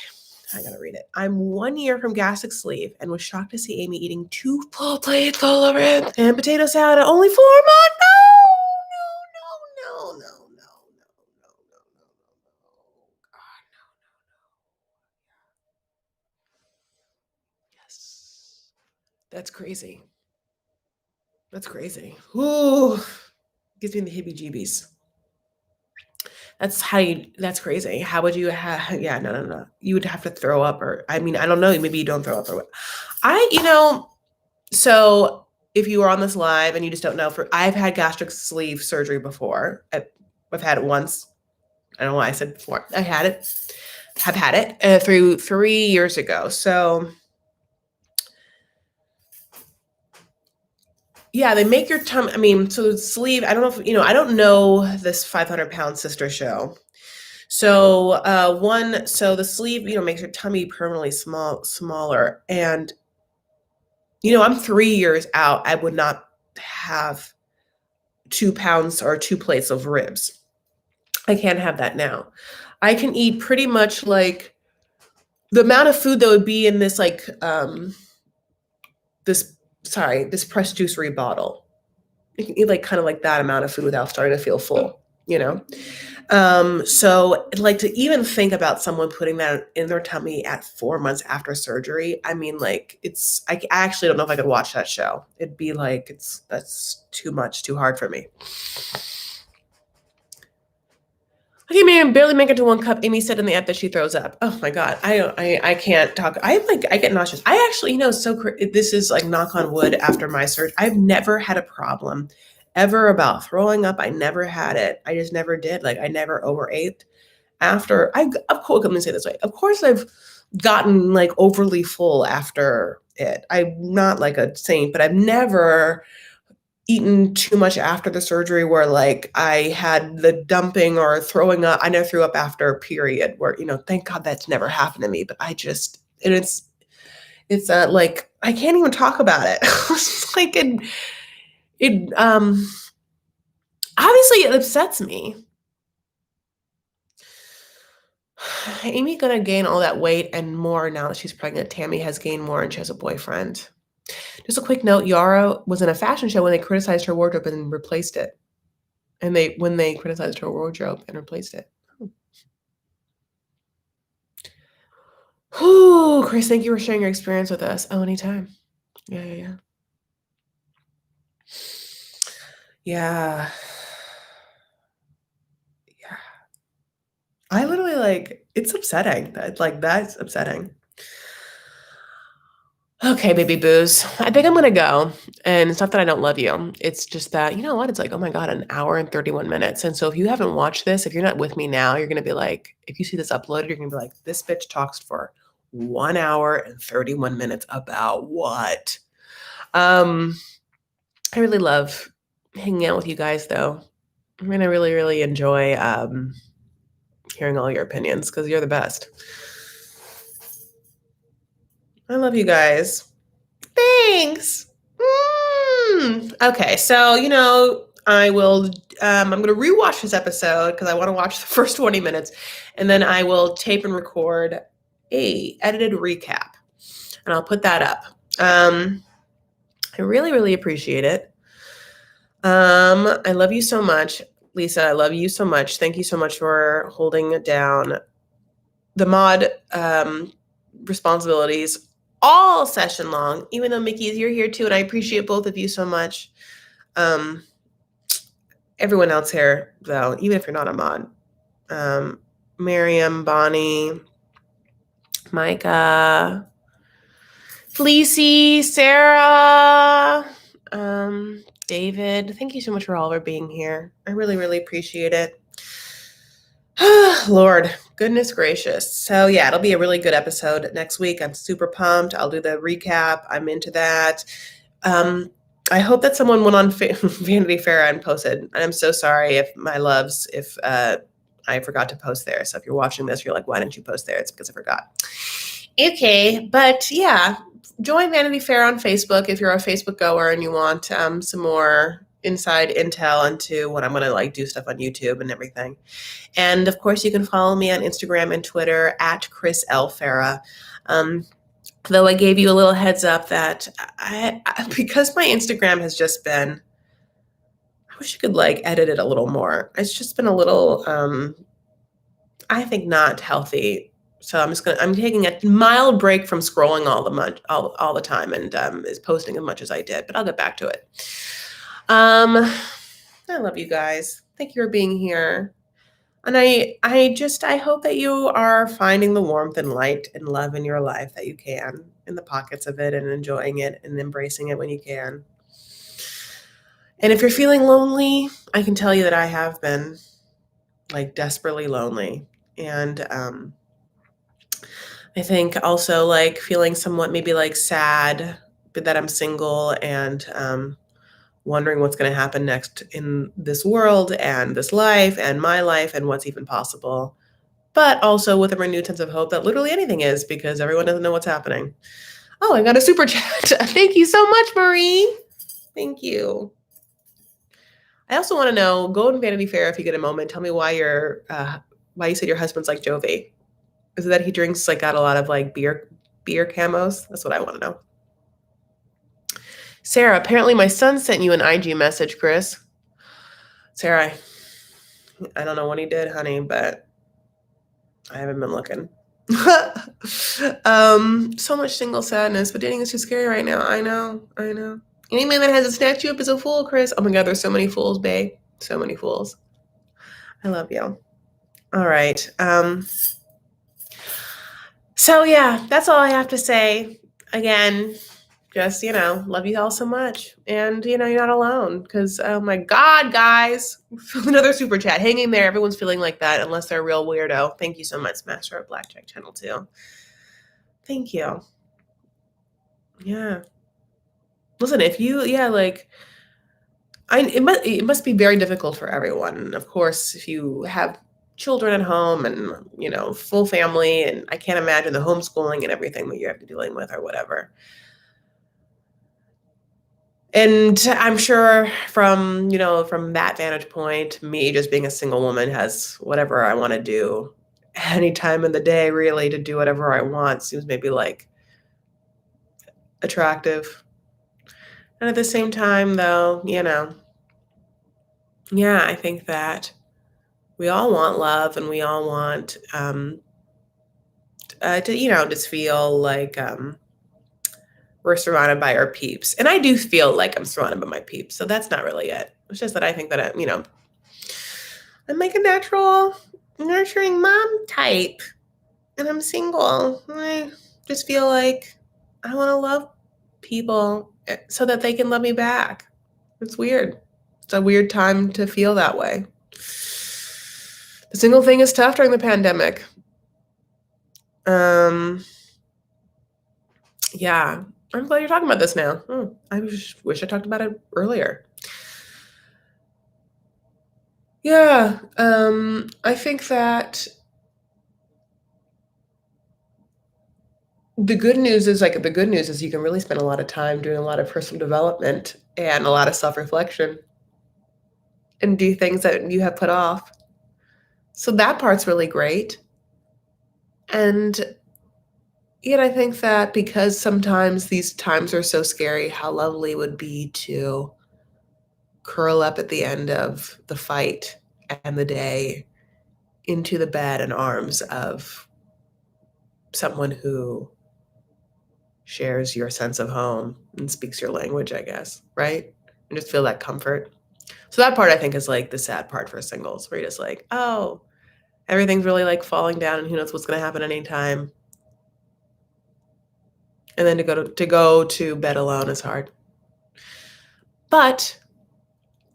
I got to read it. I'm 1 year from gastric sleeve and was shocked to see Amy eating 2 full plates full of ribs and potato salad at only 4 months. No. God, no. Yes. That's crazy. Ooh, gives me the heebie-jeebies. That's crazy. How would you have, yeah, no. You would have to throw up I don't know, maybe you don't throw up or what. So if you are on this live and you just don't know, I've had gastric sleeve surgery before. I've had it once. I don't know why I said before. I've had it through 3 years ago. So Yeah, they make your tummy. I mean, so the sleeve. I don't know if I don't know this 500-pound sister show. So so the sleeve, makes your tummy permanently smaller. And I'm 3 years out. I would not have 2 pounds or 2 plates of ribs. I can't have that now. I can eat pretty much like the amount of food that would be in this this pressed juicery bottle. You can eat like kind of like that amount of food without starting to feel full, you know? So like to even think about someone putting that in their tummy at 4 months after surgery, I mean, like I actually don't know if I could watch that show. It'd be like, that's too much, too hard for me. Okay, man, barely make it to 1 cup. Amy said in the app that she throws up. Oh my God. I can't talk. I get nauseous. I actually, this is like knock on wood after my surgery. I've never had a problem ever about throwing up. I never had it. I just never did. Like I never overate of course, let me say it this way. Of course I've gotten like overly full after it. I'm not like a saint, but I've never eaten too much after the surgery where like I had the dumping or throwing up. I never threw up after a period where, thank God that's never happened to me. But it's like I can't even talk about it. It's like it obviously it upsets me. Amy gonna gain all that weight and more now that she's pregnant. Tammy has gained more and she has a boyfriend. Just a quick note, Yara was in a fashion show when they criticized her wardrobe and replaced it. And when they criticized her wardrobe and replaced it. Whew, Chris, thank you for sharing your experience with us. Oh, anytime. Yeah. Yeah. I literally it's upsetting. That's upsetting. Okay, baby boos. I think I'm gonna go. And it's not that I don't love you. It's just that, you know what? It's like, oh my God, an hour and 31 minutes. And so if you haven't watched this, if you're not with me now, you're gonna be like, if you see this uploaded, you're gonna be like, this bitch talks for 1 hour and 31 minutes about what? I really love hanging out with you guys though. I'm gonna really, really enjoy hearing all your opinions because you're the best. I love you guys. Thanks. Okay, so I will. I'm going to rewatch this episode because I want to watch the first 20 minutes, and then I will tape and record a edited recap, and I'll put that up. I really, really appreciate it. I love you so much, Lisa. I love you so much. Thank you so much for holding down the mod responsibilities all session long, even though Mickey, you're here too, and I appreciate both of you so much. Everyone else here, though, even if you're not a mod, Miriam, Bonnie, Micah, Fleecy, Sarah, David, thank you so much for all for being here. I really, really appreciate it. Lord, goodness gracious. So yeah, it'll be a really good episode next week. I'm super pumped. I'll do the recap. I'm into that. I hope that someone went on Vanity Fair and posted. I'm so sorry if I forgot to post there. So if you're watching this, you're like, why didn't you post there? It's because I forgot. Okay, but yeah, join Vanity Fair on Facebook if you're a Facebook goer and you want some more inside intel into what I'm going to do stuff on YouTube and everything. And of course, you can follow me on Instagram and Twitter at Chris L. Farah. Though I gave you a little heads up that because my Instagram has just been, I wish I could edit it a little more. It's just been a little, I think, not healthy. So I'm taking a mild break from scrolling all the time and is posting as much as I did, but I'll get back to it. I love you guys. Thank you for being here. And I hope that you are finding the warmth and light and love in your life that you can, in the pockets of it, and enjoying it and embracing it when you can. And if you're feeling lonely, I can tell you that I have been desperately lonely. And I think also feeling somewhat maybe sad that I'm single and wondering what's going to happen next in this world and this life and my life and what's even possible, but also with a renewed sense of hope that literally anything is, because everyone doesn't know what's happening. Oh, I got a super chat. Thank you so much, Marie. Thank you. I also want to know, go in Vanity Fair if you get a moment. Tell me why you said your husband's like Jovi. Is it that he drinks like got a lot of like beer camos? That's what I want to know. Sarah, apparently my son sent you an IG message, Chris. Sarah, I don't know what he did, honey, but I haven't been looking. So much single sadness, but dating is too scary right now. I know. Any man that has a snatch you up is a fool, Chris. Oh my God, there's so many fools, babe. So many fools. I love you. All right. So yeah, that's all I have to say. Again, just, love you all so much. And, you're not alone, because, oh my God, guys, another super chat. Hang in there. Everyone's feeling like that, unless they're a real weirdo. Thank you so much, Master of Blackjack Channel 2. Thank you. Yeah. Listen, if you, it must be very difficult for everyone. Of course, if you have children at home and, full family, and I can't imagine the homeschooling and everything that you have to dealing with or whatever. And I'm sure from that vantage point, me just being a single woman has whatever I want to do any time in the day, really, to do whatever I want seems maybe like attractive. And at the same time, though, I think that we all want love, and we all want to just feel like we're surrounded by our peeps. And I do feel like I'm surrounded by my peeps. So that's not really it. It's just that I think that, I'm like a natural, nurturing mom type. And I'm single. I just feel like I want to love people so that they can love me back. It's weird. It's a weird time to feel that way. The single thing is tough during the pandemic. Yeah. I'm glad you're talking about this now. I wish I talked about it earlier. Yeah. I think that the good news is you can really spend a lot of time doing a lot of personal development and a lot of self-reflection and do things that you have put off. So that part's really great. And yet I think that because sometimes these times are so scary, how lovely it would be to curl up at the end of the fight and the day into the bed and arms of someone who shares your sense of home and speaks your language, I guess, right? And just feel that comfort. So that part I think is like the sad part for singles, where you're just like, oh, everything's really like falling down and who knows what's going to happen anytime. And then to go to bed alone is hard. But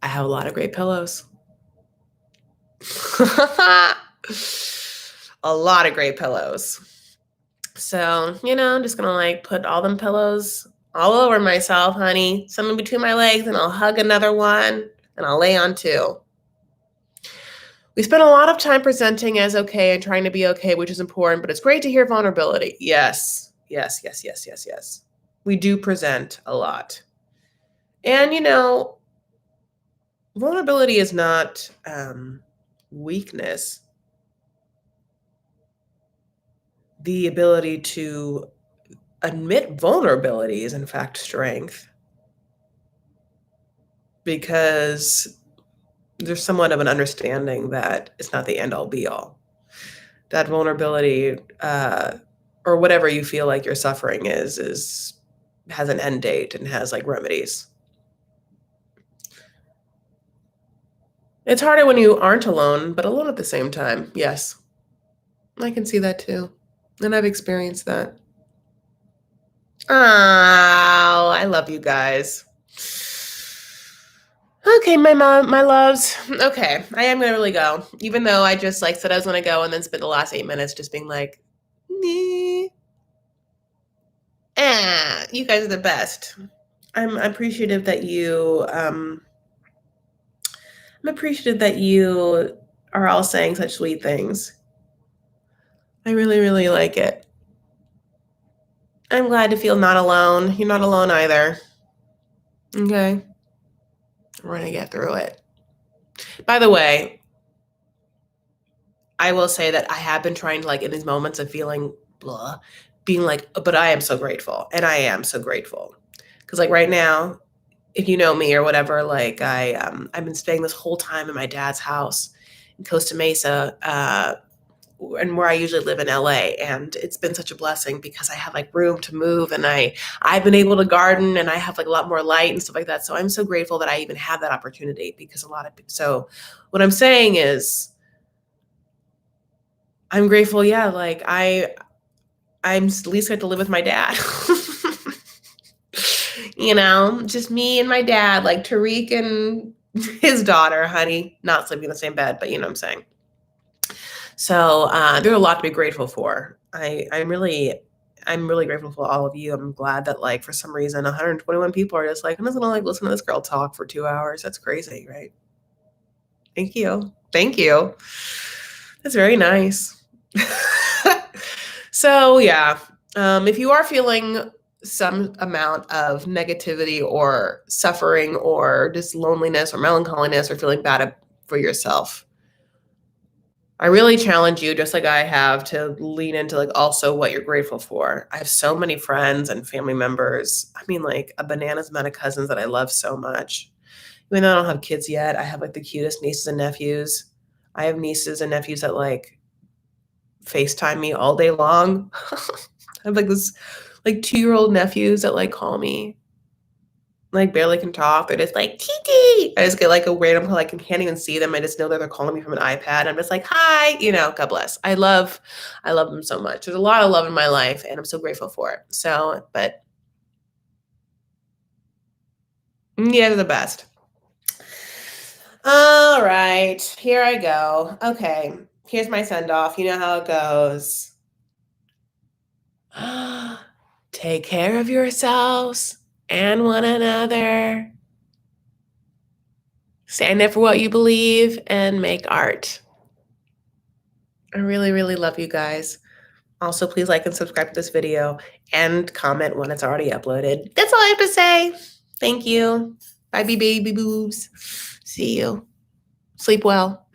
I have a lot of great pillows. A lot of great pillows. So, I'm just going to like put all them pillows all over myself, honey. Some in between my legs, and I'll hug another one, and I'll lay on two. We spend a lot of time presenting as okay and trying to be okay, which is important, but it's great to hear vulnerability. Yes. We do present a lot. And, vulnerability is not weakness. The ability to admit vulnerability is, in fact, strength. Because there's somewhat of an understanding that it's not the end-all be-all. That vulnerability, or whatever you feel like you're suffering has an end date and has like remedies. It's harder when you aren't alone, but alone at the same time. Yes, I can see that too. And I've experienced that. Oh, I love you guys. Okay, my loves. Okay, I am gonna really go. Even though I just like said I was gonna go and then spent the last 8 minutes just being like, you guys are the best. I'm appreciative that you are all saying such sweet things. I really, really like it. I'm glad to feel not alone. You're not alone either. Okay. We're going to get through it. By the way, I will say that I have been trying to, like, in these moments of feeling blah, being like, but I am so grateful. And I am so grateful. Because, like, right now, if you know me or whatever, like, I've been staying this whole time in my dad's house in Costa Mesa, and where I usually live in LA. And it's been such a blessing because I have like room to move, and I've been able to garden, and I have like a lot more light and stuff like that. So I'm so grateful that I even have that opportunity, because so what I'm saying is I'm grateful. Yeah. Like I'm at least get to live with my dad. Just me and my dad, like Tariq and his daughter, honey, not sleeping in the same bed, but you know what I'm saying. So there's a lot to be grateful for. I'm really grateful for all of you. I'm glad that, like, for some reason 121 people are just like, I'm just gonna like listen to this girl talk for 2 hours. That's crazy, right? Thank you. Thank you. That's very nice. So yeah, if you are feeling some amount of negativity or suffering or just loneliness or melancholiness or feeling bad for yourself, I really challenge you, just like I have, to lean into like also what you're grateful for. I have so many friends and family members. I mean, like a bananas amount of cousins that I love so much. Even though I don't have kids yet, I have like the cutest nieces and nephews. I have nieces and nephews that like FaceTime me all day long. I have like this like 2-year-old nephews that like call me, like barely can talk. They're just like Titi. I just get like a random call. Like I can't even see them. I just know that they're calling me from an iPad. I'm just like, hi, God bless. I love them so much. There's a lot of love in my life, and I'm so grateful for it. So, but yeah, they're the best. All right, here I go. Okay, here's my send off. You know how it goes. Take care of yourselves and one another. Stand up for what you believe and make art. I really, really love you guys. Also, please like and subscribe to this video and comment when it's already uploaded. That's all I have to say. Thank you. Bye, baby boobs. See you. Sleep well.